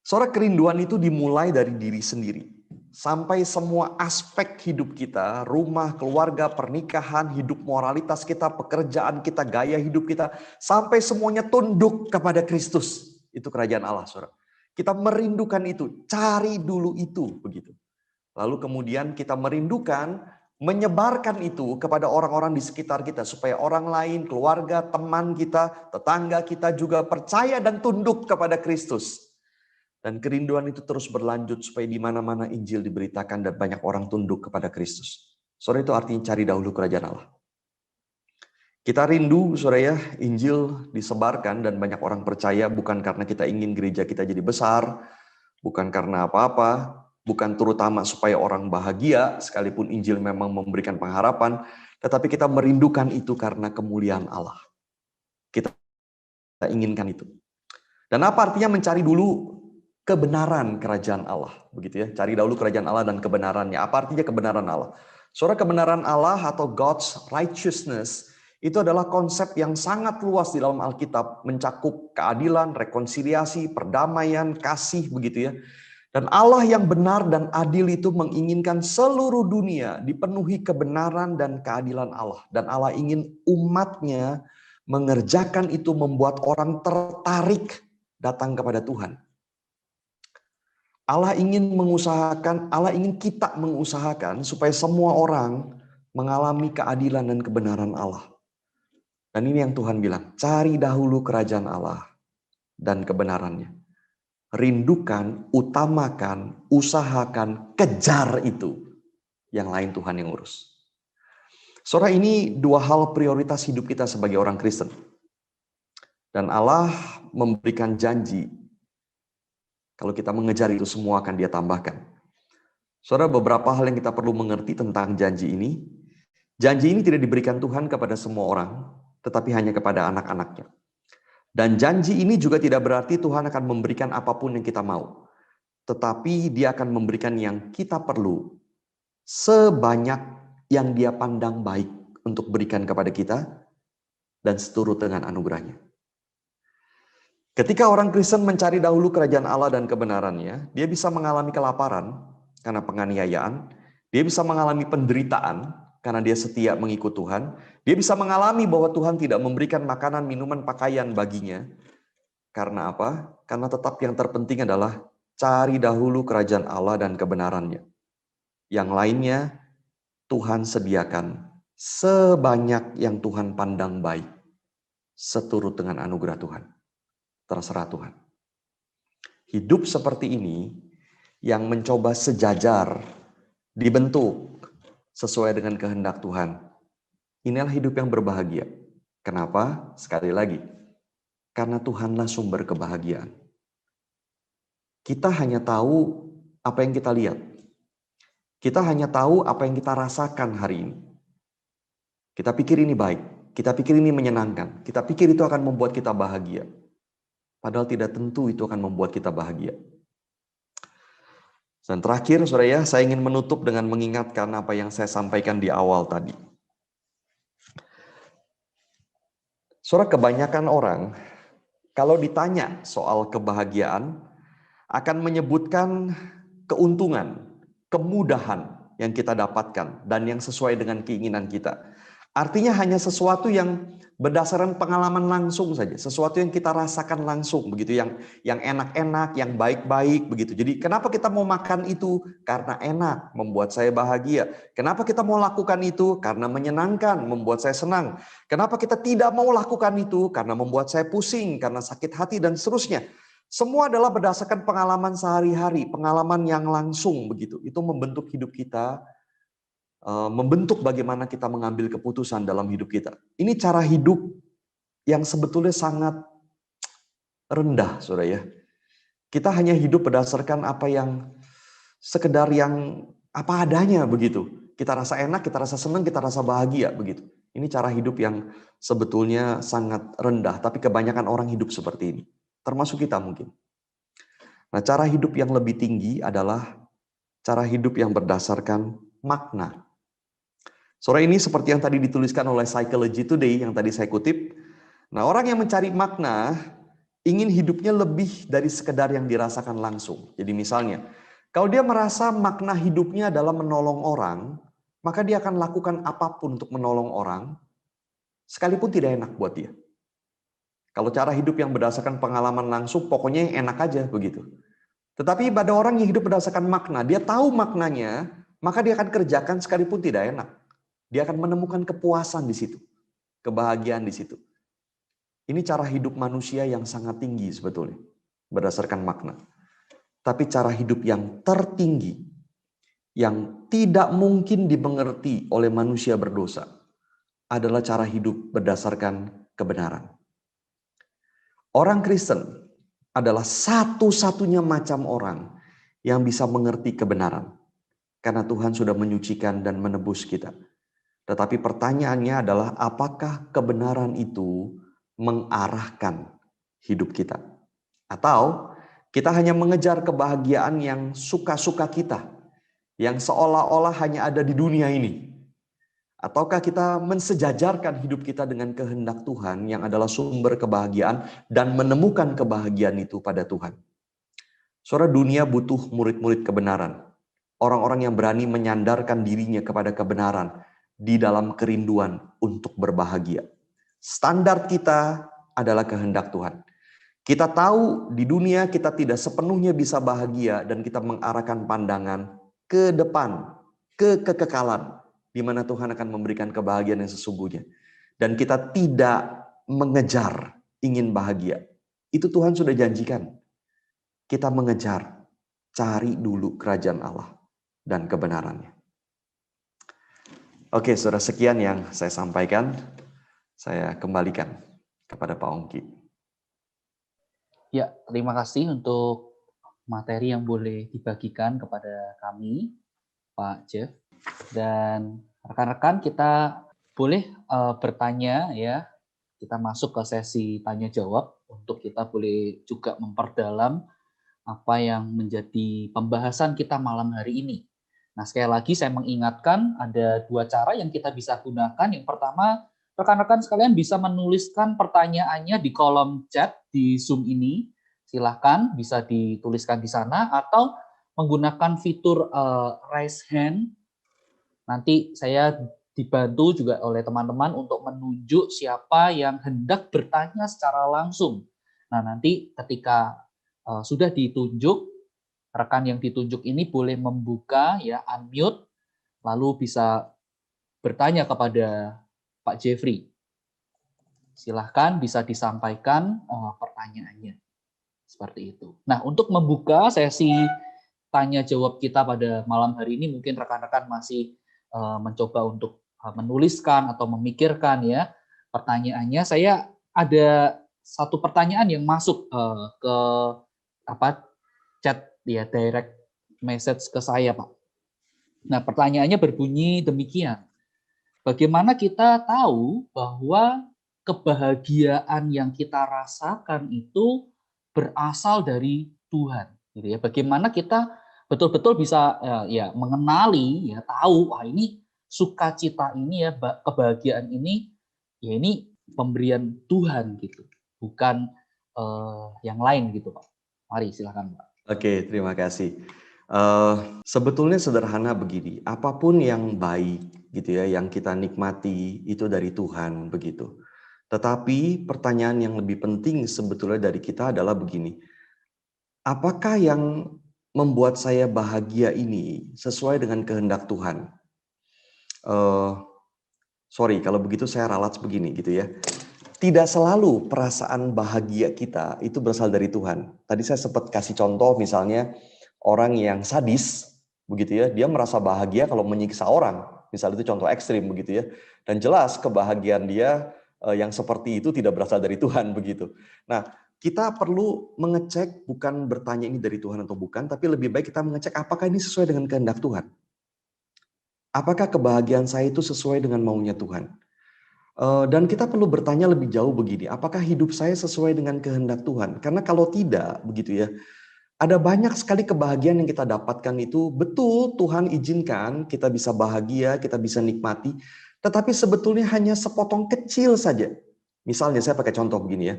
Saudara, kerinduan itu dimulai dari diri sendiri. sampai semua aspek hidup kita, rumah, keluarga, pernikahan, hidup moralitas kita, pekerjaan kita, gaya hidup kita, sampai semuanya tunduk kepada Kristus. Itu kerajaan Allah, saudara. Kita merindukan itu, cari dulu itu, begitu. Lalu kemudian kita merindukan, menyebarkan itu kepada orang-orang di sekitar kita, supaya orang lain, keluarga, teman kita, tetangga kita juga percaya dan tunduk kepada Kristus. Dan kerinduan itu terus berlanjut supaya di mana-mana Injil diberitakan dan banyak orang tunduk kepada Kristus. Saudara, itu artinya cari dahulu kerajaan Allah. Kita rindu, saudara ya, Injil disebarkan dan banyak orang percaya bukan karena kita ingin gereja kita jadi besar, bukan karena apa-apa, bukan terutama supaya orang bahagia, sekalipun Injil memang memberikan pengharapan, tetapi kita merindukan itu karena kemuliaan Allah. Kita inginkan itu. Dan apa artinya mencari dulu kebenaran kerajaan Allah, begitu ya. Cari dahulu kerajaan Allah dan kebenarannya. Apa artinya kebenaran Allah? Saudara, kebenaran Allah atau God's righteousness itu adalah konsep yang sangat luas di dalam Alkitab, mencakup keadilan, rekonsiliasi, perdamaian, kasih, begitu ya. Dan Allah yang benar dan adil itu menginginkan seluruh dunia dipenuhi kebenaran dan keadilan Allah. Dan Allah ingin umatnya mengerjakan itu, membuat orang tertarik datang kepada Tuhan. Allah ingin kita mengusahakan supaya semua orang mengalami keadilan dan kebenaran Allah. Dan ini yang Tuhan bilang, cari dahulu kerajaan Allah dan kebenarannya. Rindukan, utamakan, usahakan, kejar itu. Yang lain Tuhan yang urus. Saudara, ini dua hal prioritas hidup kita sebagai orang Kristen. Dan Allah memberikan janji, kalau kita mengejar itu semua akan Dia tambahkan. Saudara, beberapa hal yang kita perlu mengerti tentang janji ini. Janji ini tidak diberikan Tuhan kepada semua orang, tetapi hanya kepada anak-anaknya. Dan janji ini juga tidak berarti Tuhan akan memberikan apapun yang kita mau. Tetapi Dia akan memberikan yang kita perlu, sebanyak yang Dia pandang baik untuk berikan kepada kita, dan seturut dengan anugerahnya. Ketika orang Kristen mencari dahulu kerajaan Allah dan kebenarannya, dia bisa mengalami kelaparan karena penganiayaan, dia bisa mengalami penderitaan karena dia setia mengikut Tuhan, dia bisa mengalami bahwa Tuhan tidak memberikan makanan, minuman, pakaian baginya. Karena apa? Karena tetap yang terpenting adalah cari dahulu kerajaan Allah dan kebenarannya. Yang lainnya Tuhan sediakan sebanyak yang Tuhan pandang baik, seturut dengan anugerah Tuhan. Terserah Tuhan. Hidup seperti ini yang mencoba sejajar, dibentuk sesuai dengan kehendak Tuhan. Inilah hidup yang berbahagia. Kenapa? Sekali lagi, karena Tuhanlah sumber kebahagiaan. Kita hanya tahu apa yang kita lihat. Kita hanya tahu apa yang kita rasakan hari ini. Kita pikir ini baik, kita pikir ini menyenangkan, kita pikir itu akan membuat kita bahagia. Padahal tidak tentu itu akan membuat kita bahagia. Dan terakhir, saudara ya, saya ingin menutup dengan mengingatkan apa yang saya sampaikan di awal tadi. Saudara, kebanyakan orang, kalau ditanya soal kebahagiaan, akan menyebutkan keuntungan, kemudahan yang kita dapatkan, dan yang sesuai dengan keinginan kita. Artinya hanya sesuatu yang berdasarkan pengalaman langsung saja, sesuatu yang kita rasakan langsung, begitu, yang enak-enak, yang baik-baik, begitu. Jadi kenapa kita mau makan itu? Karena enak, membuat saya bahagia. Kenapa kita mau lakukan itu? Karena menyenangkan, membuat saya senang. Kenapa kita tidak mau lakukan itu? Karena membuat saya pusing, karena sakit hati, dan seterusnya. Semua adalah berdasarkan pengalaman sehari-hari, pengalaman yang langsung, begitu. Itu membentuk hidup kita, membentuk bagaimana kita mengambil keputusan dalam hidup kita. Ini cara hidup yang sebetulnya sangat rendah, saudara ya. Kita hanya hidup berdasarkan apa yang sekedar yang apa adanya, begitu. Kita rasa enak, kita rasa senang, kita rasa bahagia, begitu. Ini cara hidup yang sebetulnya sangat rendah, tapi kebanyakan orang hidup seperti ini. Termasuk kita mungkin. Nah, cara hidup yang lebih tinggi adalah cara hidup yang berdasarkan makna. Saudara, ini seperti yang tadi dituliskan oleh Psychology Today yang tadi saya kutip. Nah, orang yang mencari makna ingin hidupnya lebih dari sekedar yang dirasakan langsung. Jadi misalnya, Kalau dia merasa makna hidupnya adalah menolong orang, maka dia akan lakukan apapun untuk menolong orang, sekalipun tidak enak buat dia. Kalau cara hidup yang berdasarkan pengalaman langsung, pokoknya yang enak aja begitu. Tetapi pada orang yang hidup berdasarkan makna, dia tahu maknanya, maka dia akan kerjakan sekalipun tidak enak. Dia akan menemukan kepuasan di situ, kebahagiaan di situ. Ini cara hidup manusia yang sangat tinggi sebetulnya, berdasarkan makna. Tapi cara hidup yang tertinggi, yang tidak mungkin dimengerti oleh manusia berdosa, adalah cara hidup berdasarkan kebenaran. Orang Kristen adalah satu-satunya macam orang yang bisa mengerti kebenaran. Karena Tuhan sudah menyucikan dan menebus kita. Tetapi pertanyaannya adalah apakah kebenaran itu mengarahkan hidup kita? Atau kita hanya mengejar kebahagiaan yang suka-suka kita, yang seolah-olah hanya ada di dunia ini. Ataukah kita mensejajarkan hidup kita dengan kehendak Tuhan yang adalah sumber kebahagiaan dan menemukan kebahagiaan itu pada Tuhan. Saudara, dunia butuh murid-murid kebenaran. Orang-orang yang berani menyandarkan dirinya kepada kebenaran di dalam kerinduan untuk berbahagia. Standar kita adalah kehendak Tuhan. Kita tahu di dunia kita tidak sepenuhnya bisa bahagia dan kita mengarahkan pandangan ke depan, ke kekekalan, di mana Tuhan akan memberikan kebahagiaan yang sesungguhnya. Dan kita tidak mengejar ingin bahagia. Itu Tuhan sudah janjikan. Kita mengejar, cari dulu kerajaan Allah dan kebenarannya. Oke, saudara, sekian yang saya sampaikan. Saya kembalikan kepada Pak Ongki. Ya, terima kasih untuk materi yang boleh dibagikan kepada kami, Pak Jeff. Dan rekan-rekan, kita boleh bertanya ya. Kita masuk ke sesi tanya jawab untuk kita boleh juga memperdalam apa yang menjadi pembahasan kita malam hari ini. Nah, sekali lagi saya mengingatkan ada dua cara yang kita bisa gunakan. Yang pertama, rekan-rekan sekalian bisa menuliskan pertanyaannya di kolom chat di Zoom ini. Silahkan bisa dituliskan di sana atau menggunakan fitur raise hand. Nanti saya dibantu juga oleh teman-teman untuk menunjuk siapa yang hendak bertanya secara langsung. Nah, nanti ketika sudah ditunjuk, rekan yang ditunjuk ini boleh membuka ya unmute, lalu bisa bertanya kepada Pak Jeffrey. Silahkan bisa disampaikan pertanyaannya. Seperti itu. Nah, untuk membuka sesi tanya jawab kita pada malam hari ini, mungkin rekan-rekan masih mencoba untuk menuliskan atau memikirkan ya pertanyaannya. Saya ada satu pertanyaan yang masuk ke chat ya, direct message ke saya, Pak. Nah, pertanyaannya berbunyi demikian. Bagaimana kita tahu bahwa kebahagiaan yang kita rasakan itu berasal dari Tuhan, gitu ya? Bagaimana kita betul-betul bisa ya mengenali, ya tahu, wah ini sukacita ini ya, kebahagiaan ini, ya ini pemberian Tuhan gitu, bukan yang lain gitu, Pak. Mari silakan, Pak. Oke, terima kasih. Sebetulnya sederhana begini, apapun yang baik gitu ya, yang kita nikmati itu dari Tuhan begitu. Tetapi pertanyaan yang lebih penting sebetulnya dari kita adalah begini, apakah yang membuat saya bahagia ini sesuai dengan kehendak Tuhan? Sorry, kalau begitu saya ralat begini gitu ya. Tidak selalu perasaan bahagia kita itu berasal dari Tuhan. Tadi saya sempat kasih contoh misalnya orang yang sadis, begitu ya, dia merasa bahagia kalau menyiksa orang. Misalnya itu contoh ekstrim begitu ya. Dan jelas kebahagiaan dia yang seperti itu tidak berasal dari Tuhan begitu. Nah, kita perlu mengecek, bukan bertanya ini dari Tuhan atau bukan, tapi lebih baik kita mengecek apakah ini sesuai dengan kehendak Tuhan. Apakah kebahagiaan saya itu sesuai dengan maunya Tuhan? Dan kita perlu bertanya lebih jauh begini, apakah hidup saya sesuai dengan kehendak Tuhan? Karena kalau tidak, begitu ya, ada banyak sekali kebahagiaan yang kita dapatkan itu, betul Tuhan izinkan kita bisa bahagia, kita bisa nikmati, tetapi sebetulnya hanya sepotong kecil saja. Misalnya saya pakai contoh begini ya,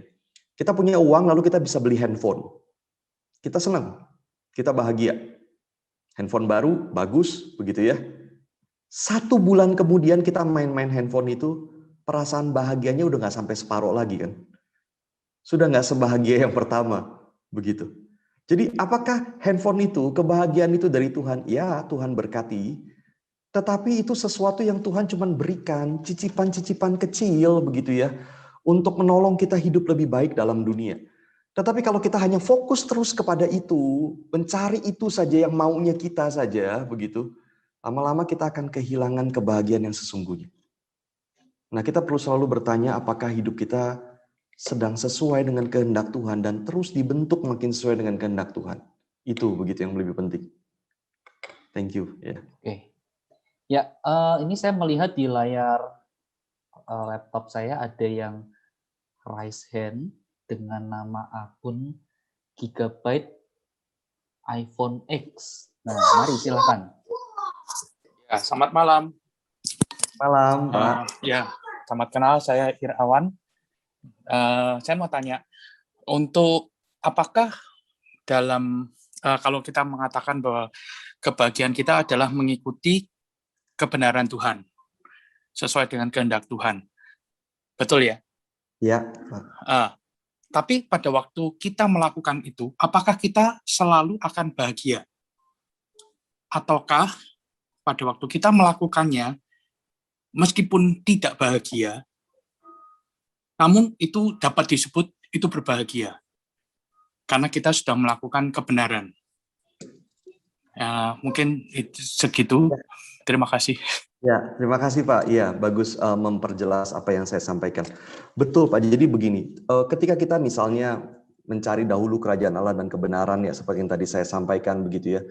kita punya uang lalu kita bisa beli handphone. Kita senang, kita bahagia. Handphone baru, bagus, begitu ya. 1 bulan kemudian kita main-main handphone itu, perasaan bahagianya udah nggak sampai separuh lagi kan. Sudah nggak sebahagia yang pertama, begitu. Jadi apakah handphone itu, kebahagiaan itu dari Tuhan? Ya, Tuhan berkati. Tetapi itu sesuatu yang Tuhan cuma berikan, cicipan-cicipan kecil begitu ya, untuk menolong kita hidup lebih baik dalam dunia. Tetapi kalau kita hanya fokus terus kepada itu, mencari itu saja yang maunya kita saja, begitu, lama-lama kita akan kehilangan kebahagiaan yang sesungguhnya. Nah, kita perlu selalu bertanya apakah hidup kita sedang sesuai dengan kehendak Tuhan dan terus dibentuk makin sesuai dengan kehendak Tuhan. Itu begitu yang lebih penting. Thank you. Ya. Oke. Ya, ini saya melihat di layar laptop saya ada yang raise hand dengan nama akun Gigabyte iPhone X. Nah, mari silakan. Ya, selamat malam. Malam, Pak. Ya, selamat kenal. Saya Irawan. Saya mau tanya, untuk apakah dalam kalau kita mengatakan bahwa kebahagiaan kita adalah mengikuti kebenaran Tuhan, sesuai dengan kehendak Tuhan, betul ya? Ya, Pak. Tapi pada waktu kita melakukan itu, apakah kita selalu akan bahagia? Ataukah pada waktu kita melakukannya, meskipun tidak bahagia, namun itu dapat disebut itu berbahagia? Karena kita sudah melakukan kebenaran. Ya, mungkin segitu. Terima kasih. Ya, terima kasih Pak. Iya, bagus memperjelas apa yang saya sampaikan. Betul Pak, jadi begini, ketika kita misalnya mencari dahulu kerajaan Allah dan kebenaran ya, seperti yang tadi saya sampaikan begitu ya,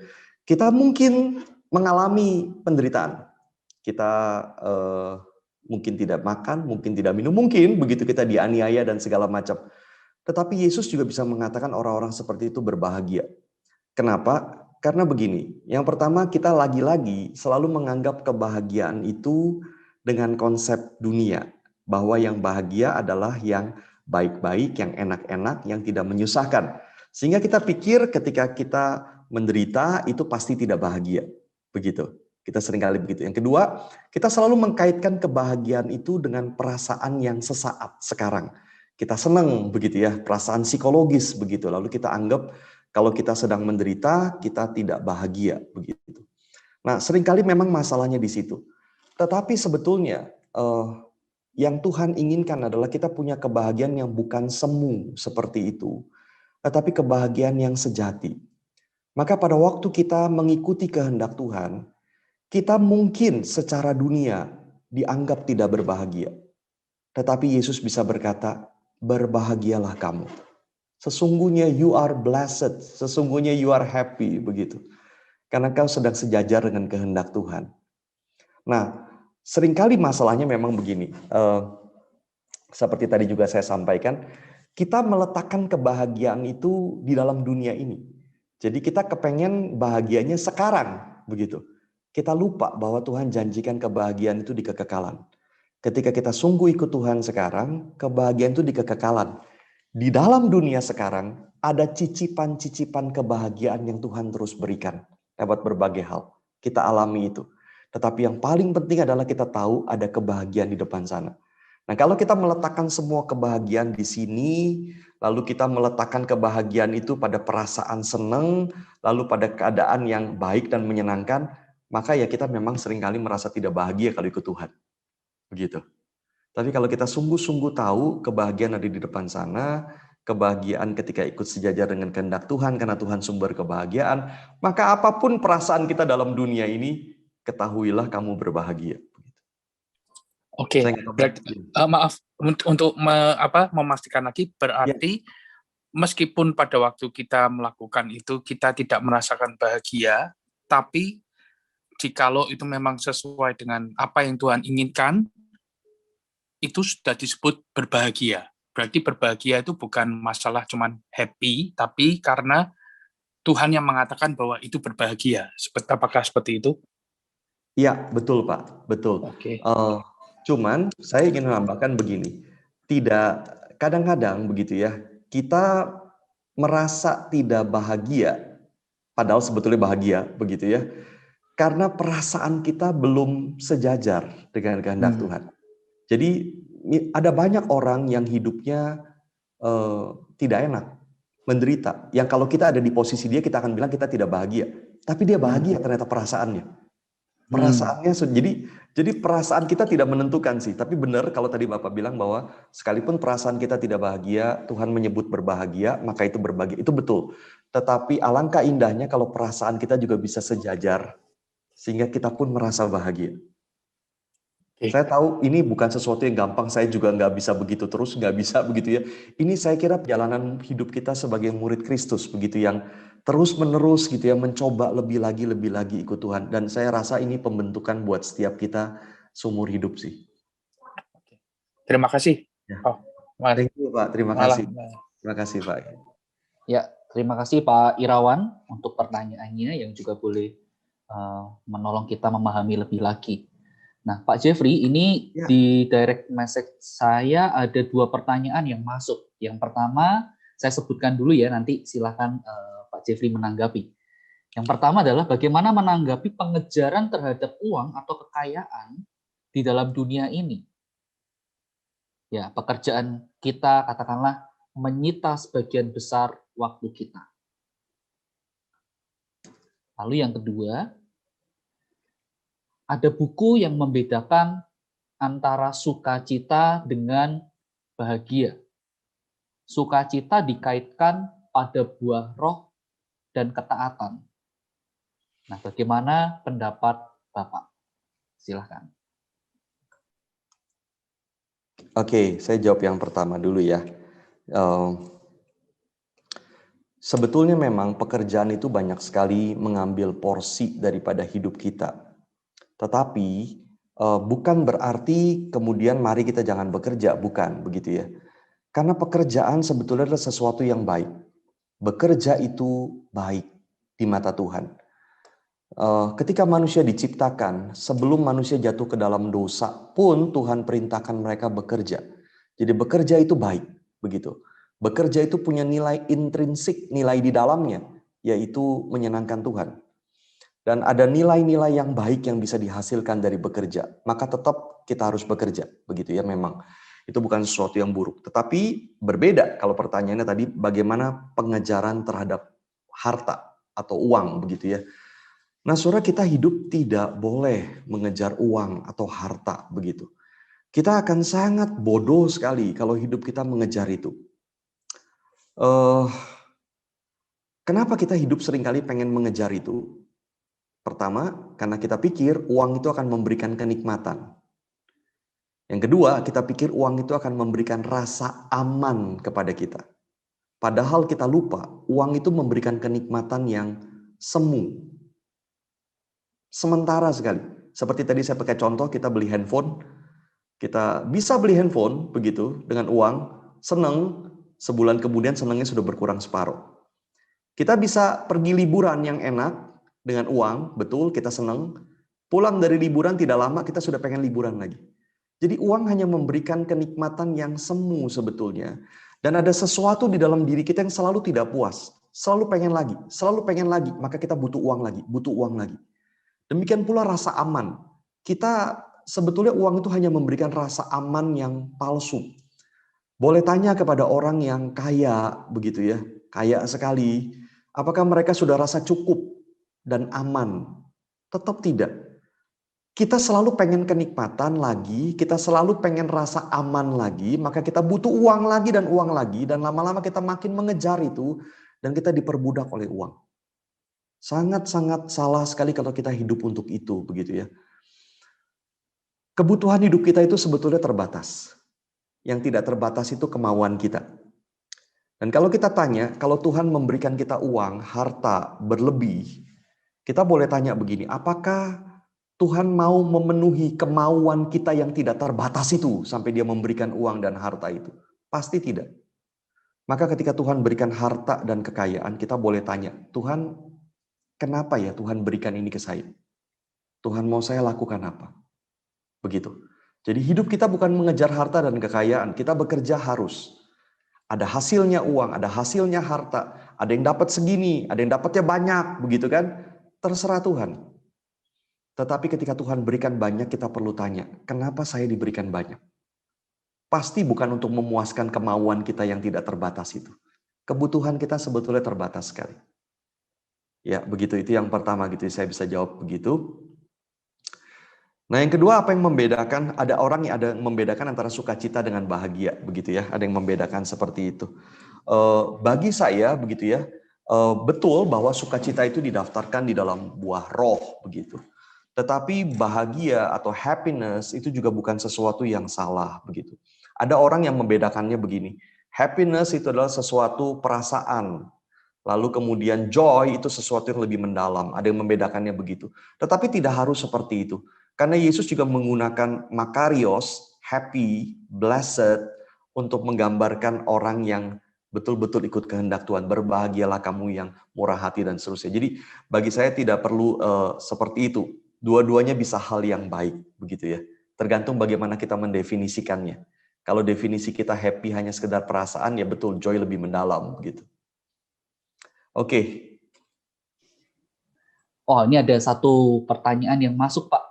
kita mungkin mengalami penderitaan. Kita mungkin tidak makan, mungkin tidak minum, mungkin begitu kita dianiaya dan segala macam. Tetapi Yesus juga bisa mengatakan orang-orang seperti itu berbahagia. Kenapa? Karena begini, yang pertama kita lagi-lagi selalu menganggap kebahagiaan itu dengan konsep dunia. Bahwa yang bahagia adalah yang baik-baik, yang enak-enak, yang tidak menyusahkan. Sehingga kita pikir ketika kita menderita itu pasti tidak bahagia. Begitu. Kita seringkali begitu. Yang kedua, kita selalu mengkaitkan kebahagiaan itu dengan perasaan yang sesaat sekarang. Kita senang begitu ya, perasaan psikologis begitu. Lalu kita anggap kalau kita sedang menderita, kita tidak bahagia begitu. Nah, seringkali memang masalahnya di situ. Tetapi sebetulnya yang Tuhan inginkan adalah kita punya kebahagiaan yang bukan semu seperti itu, tetapi kebahagiaan yang sejati. Maka pada waktu kita mengikuti kehendak Tuhan, kita mungkin secara dunia dianggap tidak berbahagia. Tetapi Yesus bisa berkata, berbahagialah kamu. Sesungguhnya you are blessed, sesungguhnya you are happy, begitu. Karena kau sedang sejajar dengan kehendak Tuhan. Nah, seringkali masalahnya memang begini. Seperti tadi juga saya sampaikan, kita meletakkan kebahagiaan itu di dalam dunia ini. Jadi kita kepengen bahagianya sekarang, begitu. Kita lupa bahwa Tuhan janjikan kebahagiaan itu di kekekalan. Ketika kita sungguh ikut Tuhan sekarang, kebahagiaan itu di kekekalan. Di dalam dunia sekarang, ada cicipan-cicipan kebahagiaan yang Tuhan terus berikan lewat berbagai hal. Kita alami itu. Tetapi yang paling penting adalah kita tahu ada kebahagiaan di depan sana. Nah, kalau kita meletakkan semua kebahagiaan di sini, lalu kita meletakkan kebahagiaan itu pada perasaan senang, lalu pada keadaan yang baik dan menyenangkan, maka ya kita memang seringkali merasa tidak bahagia kalau ikut Tuhan. Begitu. Tapi kalau kita sungguh-sungguh tahu kebahagiaan ada di depan sana, kebahagiaan ketika ikut sejajar dengan kehendak Tuhan karena Tuhan sumber kebahagiaan, maka apapun perasaan kita dalam dunia ini, ketahuilah kamu berbahagia. Oke, maaf untuk memastikan lagi, berarti meskipun pada waktu kita melakukan itu kita tidak merasakan bahagia, tapi jikalau itu memang sesuai dengan apa yang Tuhan inginkan, itu sudah disebut berbahagia. Berarti berbahagia itu bukan masalah cuman happy, tapi karena Tuhan yang mengatakan bahwa itu berbahagia. Apakah seperti itu? Iya, betul Pak, betul. Oke. Cuman saya ingin menambahkan begini, tidak kadang-kadang begitu ya, kita merasa tidak bahagia padahal sebetulnya bahagia, begitu ya. Karena perasaan kita belum sejajar dengan kehendak Tuhan. Jadi ada banyak orang yang hidupnya tidak enak, menderita. Yang kalau kita ada di posisi dia, kita akan bilang kita tidak bahagia. Tapi dia bahagia ternyata perasaannya. Perasaannya, jadi perasaan kita tidak menentukan sih. Tapi benar kalau tadi Bapak bilang bahwa sekalipun perasaan kita tidak bahagia, Tuhan menyebut berbahagia, maka itu berbahagia. Itu betul. Tetapi alangkah indahnya kalau perasaan kita juga bisa sejajar, sehingga kita pun merasa bahagia. Saya tahu ini bukan sesuatu yang gampang, saya juga nggak bisa begitu terus, nggak bisa begitu ya. Ini saya kira perjalanan hidup kita sebagai murid Kristus, begitu yang terus menerus gitu ya, mencoba lebih lagi ikut Tuhan. Dan saya rasa ini pembentukan buat setiap kita seumur hidup sih. Terima kasih. Ya. Oh, thank you Pak, terima kasih. Terima kasih Pak. Ya, terima kasih Pak Irawan untuk pertanyaannya yang juga boleh menolong kita memahami lebih lagi. Nah, Pak Jeffrey, ini di direct message saya ada 2 pertanyaan yang masuk. Yang pertama, saya sebutkan dulu ya, nanti silakan Pak Jeffrey menanggapi. Yang pertama adalah bagaimana menanggapi pengejaran terhadap uang atau kekayaan di dalam dunia ini. Ya, pekerjaan kita katakanlah menyita sebagian besar waktu kita. Lalu yang kedua, ada buku yang membedakan antara sukacita dengan bahagia. Sukacita dikaitkan pada buah roh dan ketaatan. Nah, bagaimana pendapat Bapak? Silahkan. Oke, saya jawab yang pertama dulu ya. Sebetulnya memang pekerjaan itu banyak sekali mengambil porsi daripada hidup kita. Tetapi bukan berarti kemudian mari kita jangan bekerja, bukan begitu ya. Karena pekerjaan sebetulnya adalah sesuatu yang baik. Bekerja itu baik di mata Tuhan. Ketika manusia diciptakan, sebelum manusia jatuh ke dalam dosa pun Tuhan perintahkan mereka bekerja. Jadi bekerja itu baik, begitu. Bekerja itu punya nilai intrinsik, nilai di dalamnya, yaitu menyenangkan Tuhan. Dan ada nilai-nilai yang baik yang bisa dihasilkan dari bekerja. Maka tetap kita harus bekerja. Begitu ya memang. Itu bukan sesuatu yang buruk. Tetapi berbeda kalau pertanyaannya tadi bagaimana pengejaran terhadap harta atau uang. Begitu ya. Nah saudara, kita hidup tidak boleh mengejar uang atau harta. Begitu. Kita akan sangat bodoh sekali kalau hidup kita mengejar itu. Kenapa kita hidup seringkali pengen mengejar itu? Pertama, karena kita pikir uang itu akan memberikan kenikmatan. Yang kedua, kita pikir uang itu akan memberikan rasa aman kepada kita. Padahal kita lupa, uang itu memberikan kenikmatan yang semu. Sementara sekali. Seperti tadi saya pakai contoh, kita beli handphone. Kita bisa beli handphone begitu dengan uang, seneng, sebulan kemudian senengnya sudah berkurang separuh. Kita bisa pergi liburan yang enak, dengan uang, betul kita senang. Pulang dari liburan tidak lama kita sudah pengen liburan lagi. Jadi uang hanya memberikan kenikmatan yang semu sebetulnya. Dan ada sesuatu di dalam diri kita yang selalu tidak puas. Selalu pengen lagi. Maka kita butuh uang lagi. Demikian pula rasa aman. Kita sebetulnya uang itu hanya memberikan rasa aman yang palsu. Boleh tanya kepada orang yang kaya begitu ya. Kaya sekali. Apakah mereka sudah rasa cukup dan aman? Tetap tidak. Kita selalu pengen kenikmatan lagi, kita selalu pengen rasa aman lagi, maka kita butuh uang lagi, dan lama-lama kita makin mengejar itu, dan kita diperbudak oleh uang. Sangat-sangat salah sekali kalau kita hidup untuk itu, begitu ya. Kebutuhan hidup kita itu sebetulnya terbatas. Yang tidak terbatas itu kemauan kita. Dan kalau kita tanya, kalau Tuhan memberikan kita uang, harta berlebih, kita boleh tanya begini, apakah Tuhan mau memenuhi kemauan kita yang tidak terbatas itu sampai dia memberikan uang dan harta itu? Pasti tidak. Maka ketika Tuhan berikan harta dan kekayaan, kita boleh tanya, Tuhan, kenapa ya Tuhan berikan ini ke saya? Tuhan mau saya lakukan apa? Begitu. Jadi hidup kita bukan mengejar harta dan kekayaan, kita bekerja harus. Ada hasilnya uang, ada hasilnya harta, ada yang dapat segini, ada yang dapatnya banyak, begitu kan? Terserah Tuhan. Tetapi ketika Tuhan berikan banyak, kita perlu tanya, kenapa saya diberikan banyak? Pasti bukan untuk memuaskan kemauan kita yang tidak terbatas itu. Kebutuhan kita sebetulnya terbatas sekali. Ya, begitu. Itu yang pertama gitu. Saya bisa jawab begitu. Nah, yang kedua, apa yang membedakan? Ada orang yang ada membedakan antara sukacita dengan bahagia, begitu ya. Ada yang membedakan seperti itu. Bagi saya, begitu ya, betul bahwa sukacita itu didaftarkan di dalam buah roh, begitu. Tetapi bahagia atau happiness itu juga bukan sesuatu yang salah, begitu. Ada orang yang membedakannya begini. Happiness itu adalah sesuatu perasaan. Lalu kemudian joy itu sesuatu yang lebih mendalam. Ada yang membedakannya begitu. Tetapi tidak harus seperti itu. Karena Yesus juga menggunakan makarios, happy, blessed, untuk menggambarkan orang yang betul-betul ikut kehendak Tuhan. Berbahagialah kamu yang murah hati dan seterusnya. Jadi bagi saya tidak perlu seperti itu. Dua-duanya bisa hal yang baik, begitu ya. Tergantung bagaimana kita mendefinisikannya. Kalau definisi kita happy hanya sekedar perasaan, ya betul, joy lebih mendalam, gitu. Oke. Oh, ini ada satu pertanyaan yang masuk, Pak.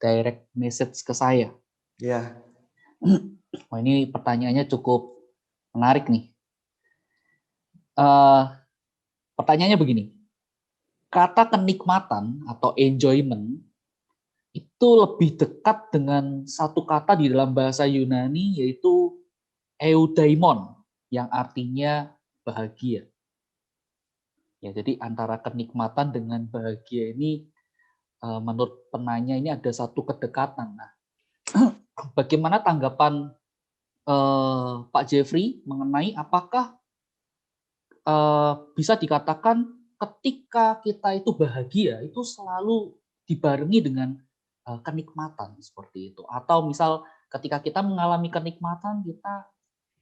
Direct message ke saya. Ya. Oh, ini pertanyaannya cukup menarik nih. Pertanyaannya begini. Kata kenikmatan atau enjoyment itu lebih dekat dengan satu kata di dalam bahasa Yunani, yaitu eudaimon, yang artinya bahagia. Ya, jadi antara kenikmatan dengan bahagia ini, menurut penanya ini ada satu kedekatan. Nah, bagaimana tanggapan Pak Jeffrey mengenai apakah bisa dikatakan ketika kita itu bahagia itu selalu dibarengi dengan kenikmatan seperti itu, atau misal ketika kita mengalami kenikmatan kita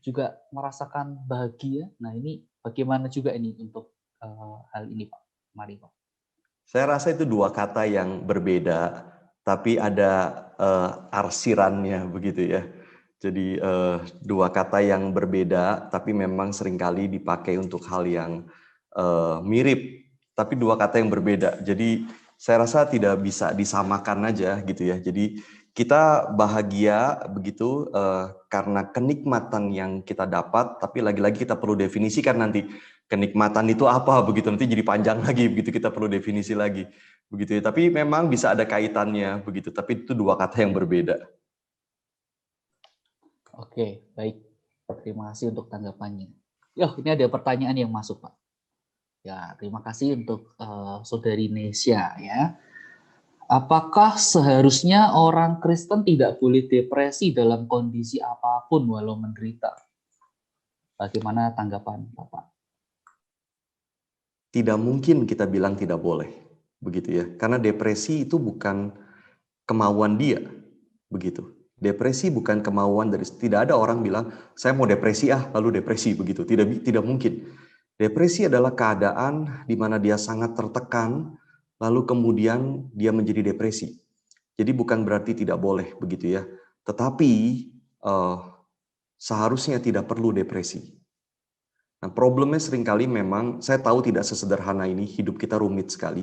juga merasakan bahagia. Nah, ini bagaimana juga ini untuk hal ini, Pak? Mari, Pak. Saya rasa itu dua kata yang berbeda, tapi ada arsirannya begitu ya. Jadi dua kata yang berbeda, tapi memang seringkali dipakai untuk hal yang mirip, tapi dua kata yang berbeda. Jadi saya rasa tidak bisa disamakan aja gitu ya. Jadi kita bahagia begitu karena kenikmatan yang kita dapat, tapi lagi-lagi kita perlu definisikan nanti kenikmatan itu apa begitu, nanti jadi panjang lagi begitu, kita perlu definisi lagi begitu ya. Tapi memang bisa ada kaitannya begitu, tapi itu dua kata yang berbeda. Oke, baik. Terima kasih untuk tanggapannya. Ini ada pertanyaan yang masuk, Pak. Ya, terima kasih untuk Saudari Nesya ya. Apakah seharusnya orang Kristen tidak boleh depresi dalam kondisi apapun walau menderita? Bagaimana tanggapan Bapak? Tidak mungkin kita bilang tidak boleh, begitu ya. Karena depresi itu bukan kemauan dia, begitu. Depresi bukan kemauan dari, tidak ada orang bilang saya mau depresi lalu depresi begitu. Tidak mungkin. Depresi adalah keadaan di mana dia sangat tertekan, lalu kemudian dia menjadi depresi. Jadi bukan berarti tidak boleh begitu ya. Tetapi seharusnya tidak perlu depresi. Nah, problemnya seringkali memang, saya tahu tidak sesederhana ini, hidup kita rumit sekali.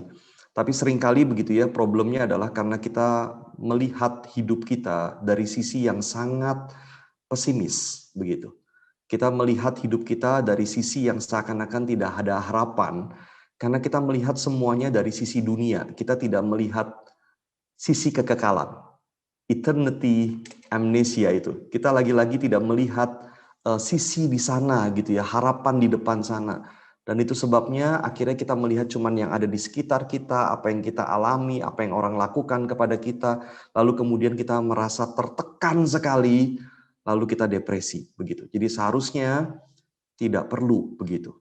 Tapi seringkali begitu ya, problemnya adalah karena kita melihat hidup kita dari sisi yang sangat pesimis, begitu. Kita melihat hidup kita dari sisi yang seakan-akan tidak ada harapan, karena kita melihat semuanya dari sisi dunia. Kita tidak melihat sisi kekekalan. Eternity amnesia itu. Kita lagi-lagi tidak melihat sisi di sana gitu ya, harapan di depan sana. Dan itu sebabnya akhirnya kita melihat cuman yang ada di sekitar kita, apa yang kita alami, apa yang orang lakukan kepada kita, lalu kemudian kita merasa tertekan sekali, lalu kita depresi begitu. Jadi seharusnya tidak perlu begitu.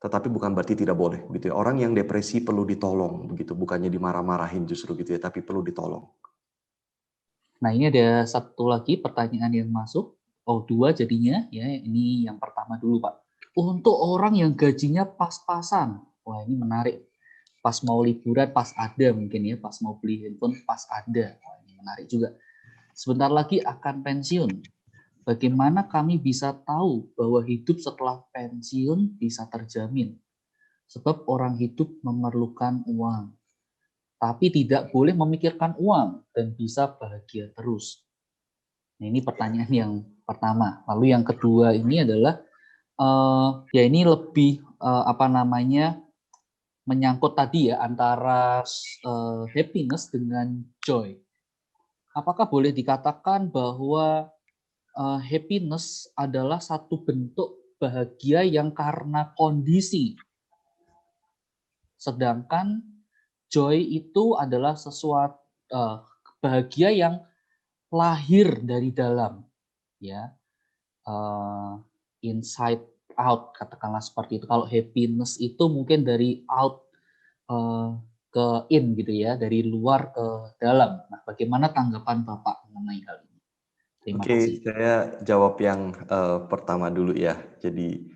Tetapi bukan berarti tidak boleh begitu ya. Orang yang depresi perlu ditolong begitu, bukannya dimarah-marahin justru gitu ya, tapi perlu ditolong. Nah, ini ada satu lagi pertanyaan yang masuk. Oh, dua jadinya ya. Ini yang pertama dulu, Pak. Untuk orang yang gajinya pas-pasan. Wah, ini menarik. Pas mau liburan pas ada mungkin ya, pas mau beli handphone pas ada. Wah, ini menarik juga. Sebentar lagi akan pensiun. bagaimana kami bisa tahu bahwa hidup setelah pensiun bisa terjamin? Sebab orang hidup memerlukan uang, tapi tidak boleh memikirkan uang dan bisa bahagia terus. Nah, ini pertanyaan yang pertama. Lalu yang kedua ini adalah ya ini lebih menyangkut tadi ya antara happiness dengan joy. Apakah boleh dikatakan bahwa happiness adalah satu bentuk bahagia yang karena kondisi, sedangkan joy itu adalah sesuatu bahagia yang lahir dari dalam, ya, inside out, katakanlah seperti itu. Kalau happiness itu mungkin dari out ke in gitu ya, dari luar ke dalam. Nah, bagaimana tanggapan Bapak mengenai hal ini? Terima kasih. Oke, saya jawab yang pertama dulu ya. Jadi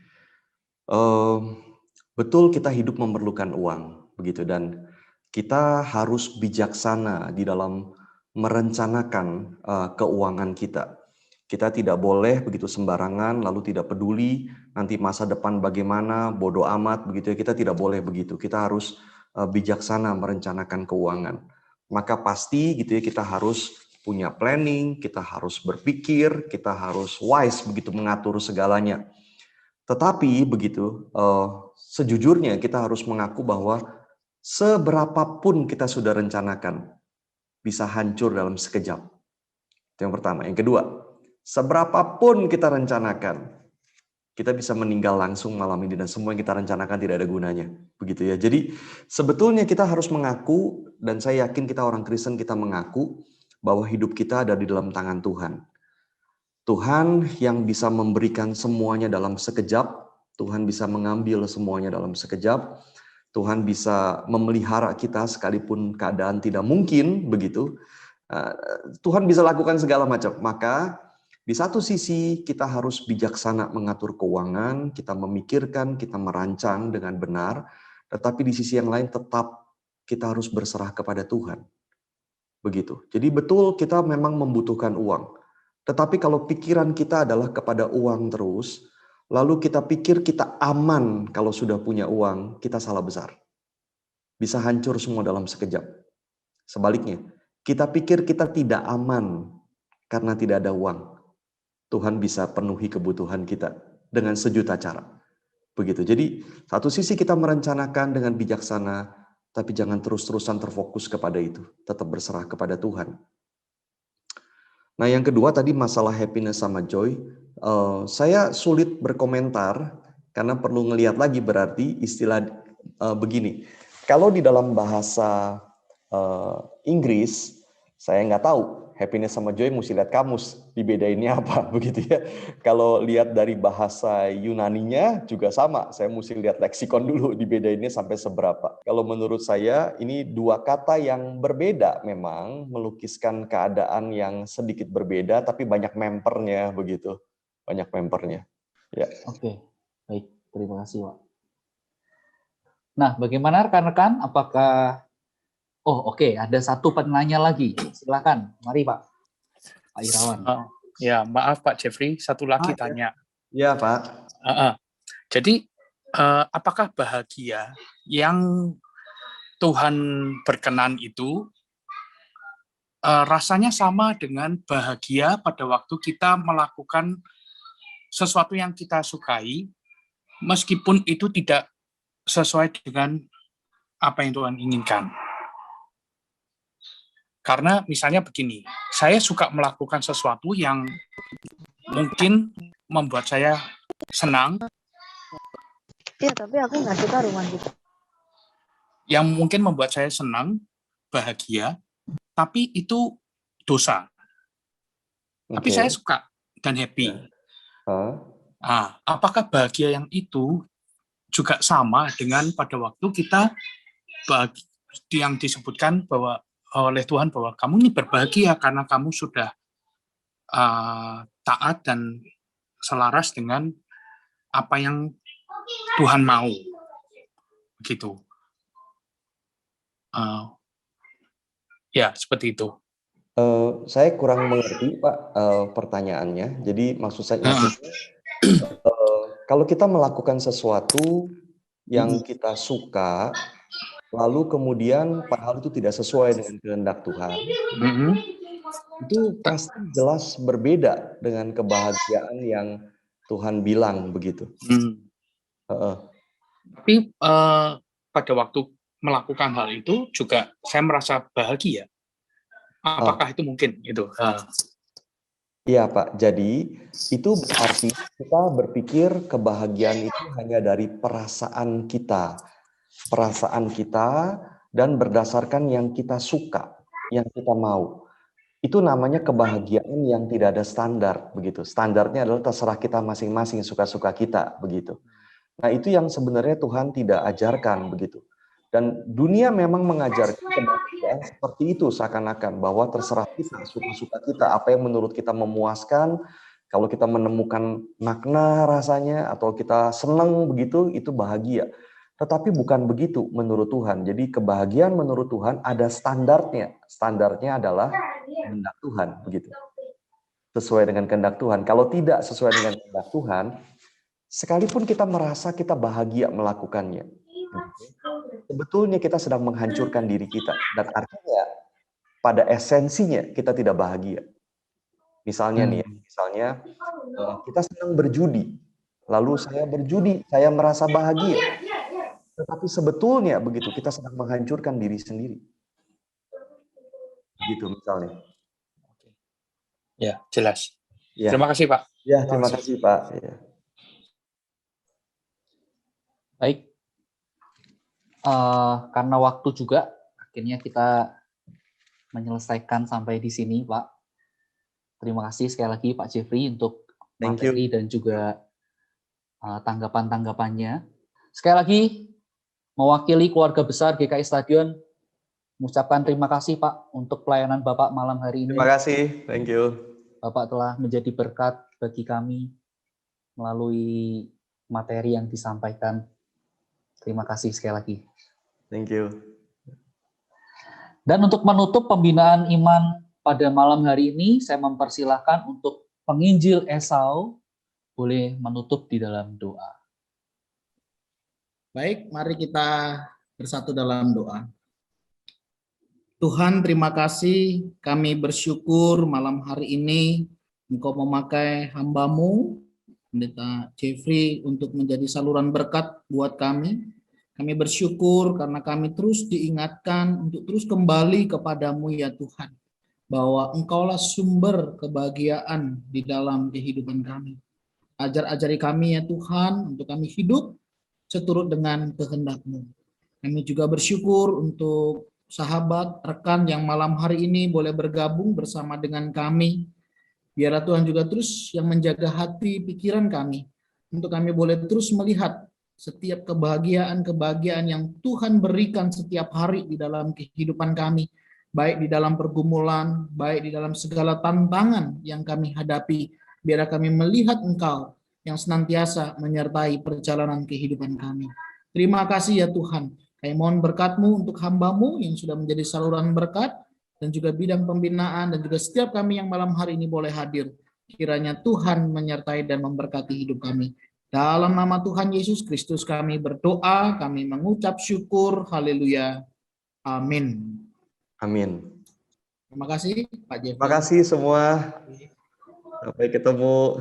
betul kita hidup memerlukan uang, begitu, dan kita harus bijaksana di dalam merencanakan keuangan kita. Kita tidak boleh begitu sembarangan, lalu tidak peduli nanti masa depan bagaimana, bodoh amat, begitu ya. Kita tidak boleh begitu. Kita harus bijaksana merencanakan keuangan. Maka pasti gitu ya, kita harus punya planning, kita harus berpikir, kita harus wise begitu mengatur segalanya. Tetapi begitu, sejujurnya kita harus mengaku bahwa seberapapun kita sudah rencanakan, bisa hancur dalam sekejap. Itu yang pertama. Yang kedua, seberapapun kita rencanakan, kita bisa meninggal langsung malam ini dan semua yang kita rencanakan tidak ada gunanya. Begitu ya. Jadi sebetulnya kita harus mengaku, dan saya yakin kita orang Kristen kita mengaku bahwa hidup kita ada di dalam tangan Tuhan. Tuhan yang bisa memberikan semuanya dalam sekejap, Tuhan bisa mengambil semuanya dalam sekejap, Tuhan bisa memelihara kita sekalipun keadaan tidak mungkin, begitu. Tuhan bisa lakukan segala macam. Maka di satu sisi kita harus bijaksana mengatur keuangan, kita memikirkan, kita merancang dengan benar, tetapi di sisi yang lain tetap kita harus berserah kepada Tuhan. Begitu. Jadi betul kita memang membutuhkan uang. Tetapi kalau pikiran kita adalah kepada uang terus, lalu kita pikir kita aman kalau sudah punya uang, kita salah besar. Bisa hancur semua dalam sekejap. Sebaliknya, kita pikir kita tidak aman karena tidak ada uang. Tuhan bisa penuhi kebutuhan kita dengan sejuta cara. Begitu. Jadi, satu sisi kita merencanakan dengan bijaksana, tapi jangan terus-terusan terfokus kepada itu. Tetap berserah kepada Tuhan. Nah, yang kedua tadi masalah happiness sama joy. Saya sulit berkomentar karena perlu ngelihat lagi, berarti istilah begini. Kalau di dalam bahasa Inggris, saya nggak tahu happiness sama joy, mesti lihat kamus dibedainnya apa, begitu ya. Kalau lihat dari bahasa Yunaninya juga sama, saya mesti lihat leksikon dulu dibedainnya sampai seberapa. Kalau menurut saya ini dua kata yang berbeda, memang melukiskan keadaan yang sedikit berbeda tapi banyak mempernya, begitu. Banyak mempernya. Ya. Oke, baik, terima kasih Pak. Nah, bagaimana rekan-rekan? Apakah oke, ada satu penanya lagi. Silakan, mari Pak. Pak Irawan. Ya, maaf Pak Jeffrey, satu lagi tanya. Ya Pak. Jadi, apakah bahagia yang Tuhan berkenan itu rasanya sama dengan bahagia pada waktu kita melakukan sesuatu yang kita sukai, meskipun itu tidak sesuai dengan apa yang Tuhan inginkan? Karena misalnya begini, saya suka melakukan sesuatu yang mungkin membuat saya senang. Iya, tapi aku nggak suka rumah gitu. Yang mungkin membuat saya senang, bahagia, tapi itu dosa. Tapi saya suka dan happy. Apakah bahagia yang itu juga sama dengan pada waktu kita yang disebutkan bahwa oleh Tuhan bahwa kamu ini berbahagia karena kamu sudah taat dan selaras dengan apa yang Tuhan mau, begitu. Ya, seperti itu. Saya kurang mengerti Pak pertanyaannya. Jadi maksudnya kalau kita melakukan sesuatu yang kita suka, lalu kemudian padahal itu tidak sesuai dengan kehendak Tuhan, itu pasti jelas berbeda dengan kebahagiaan yang Tuhan bilang begitu. Tapi pada waktu melakukan hal itu juga saya merasa bahagia. Apakah itu mungkin itu? Iya Pak, jadi itu berarti kita berpikir kebahagiaan itu hanya dari perasaan kita dan berdasarkan yang kita suka, yang kita mau. Itu namanya kebahagiaan yang tidak ada standar begitu. Standarnya adalah terserah kita masing-masing, suka-suka kita begitu. Nah, itu yang sebenarnya Tuhan tidak ajarkan begitu. Dan dunia memang mengajarkan kebahagiaan seperti itu seakan-akan, bahwa terserah kita, suka-suka kita, apa yang menurut kita memuaskan, kalau kita menemukan makna rasanya, atau kita senang begitu, itu bahagia. Tetapi bukan begitu menurut Tuhan. Jadi kebahagiaan menurut Tuhan ada standarnya. Standarnya adalah kehendak Tuhan begitu. Sesuai dengan kehendak Tuhan. Kalau tidak sesuai dengan kehendak Tuhan, sekalipun kita merasa kita bahagia melakukannya, sebetulnya kita sedang menghancurkan diri kita. Dan artinya pada esensinya kita tidak bahagia. Misalnya nih, kita sedang berjudi. Lalu saya berjudi, saya merasa bahagia. Tetapi sebetulnya begitu, kita sedang menghancurkan diri sendiri. Gitu misalnya. Ya, jelas. Ya. Terima kasih Pak. Ya, terima kasih Pak. Ya. Baik, karena waktu juga, akhirnya kita menyelesaikan sampai di sini, Pak. Terima kasih sekali lagi Pak Jeffrey untuk materi dan juga tanggapan-tanggapannya. Sekali lagi, mewakili keluarga besar GKI Stadion, mengucapkan terima kasih Pak untuk pelayanan Bapak malam hari ini. Terima kasih, thank you. Bapak telah menjadi berkat bagi kami melalui materi yang disampaikan. Terima kasih sekali lagi. Thank you. Dan untuk menutup pembinaan iman pada malam hari ini, saya mempersilahkan untuk penginjil Esau boleh menutup di dalam doa. Baik, mari kita bersatu dalam doa. Tuhan, terima kasih, kami bersyukur malam hari ini Engkau memakai hamba-Mu, Pendeta Jeffrey, untuk menjadi saluran berkat buat kami. Kami bersyukur karena kami terus diingatkan untuk terus kembali kepadamu ya Tuhan, bahwa Engkaulah sumber kebahagiaan di dalam kehidupan kami. Ajar-ajari kami ya Tuhan, untuk kami hidup seturut dengan kehendak-Mu. Kami juga bersyukur untuk sahabat, rekan yang malam hari ini boleh bergabung bersama dengan kami. Biarlah Tuhan juga terus yang menjaga hati, pikiran kami, untuk kami boleh terus melihat setiap kebahagiaan-kebahagiaan yang Tuhan berikan setiap hari di dalam kehidupan kami, baik di dalam pergumulan, baik di dalam segala tantangan yang kami hadapi. Biarlah kami melihat Engkau yang senantiasa menyertai perjalanan kehidupan kami. Terima kasih ya Tuhan. Kami mohon berkat-Mu untuk hamba-Mu yang sudah menjadi saluran berkat, dan juga bidang pembinaan, dan juga setiap kami yang malam hari ini boleh hadir. Kiranya Tuhan menyertai dan memberkati hidup kami. Dalam nama Tuhan Yesus Kristus kami berdoa, kami mengucap syukur. Haleluya. Amin. Amin. Terima kasih Pak Jeffrey. Terima kasih semua. Sampai ketemu.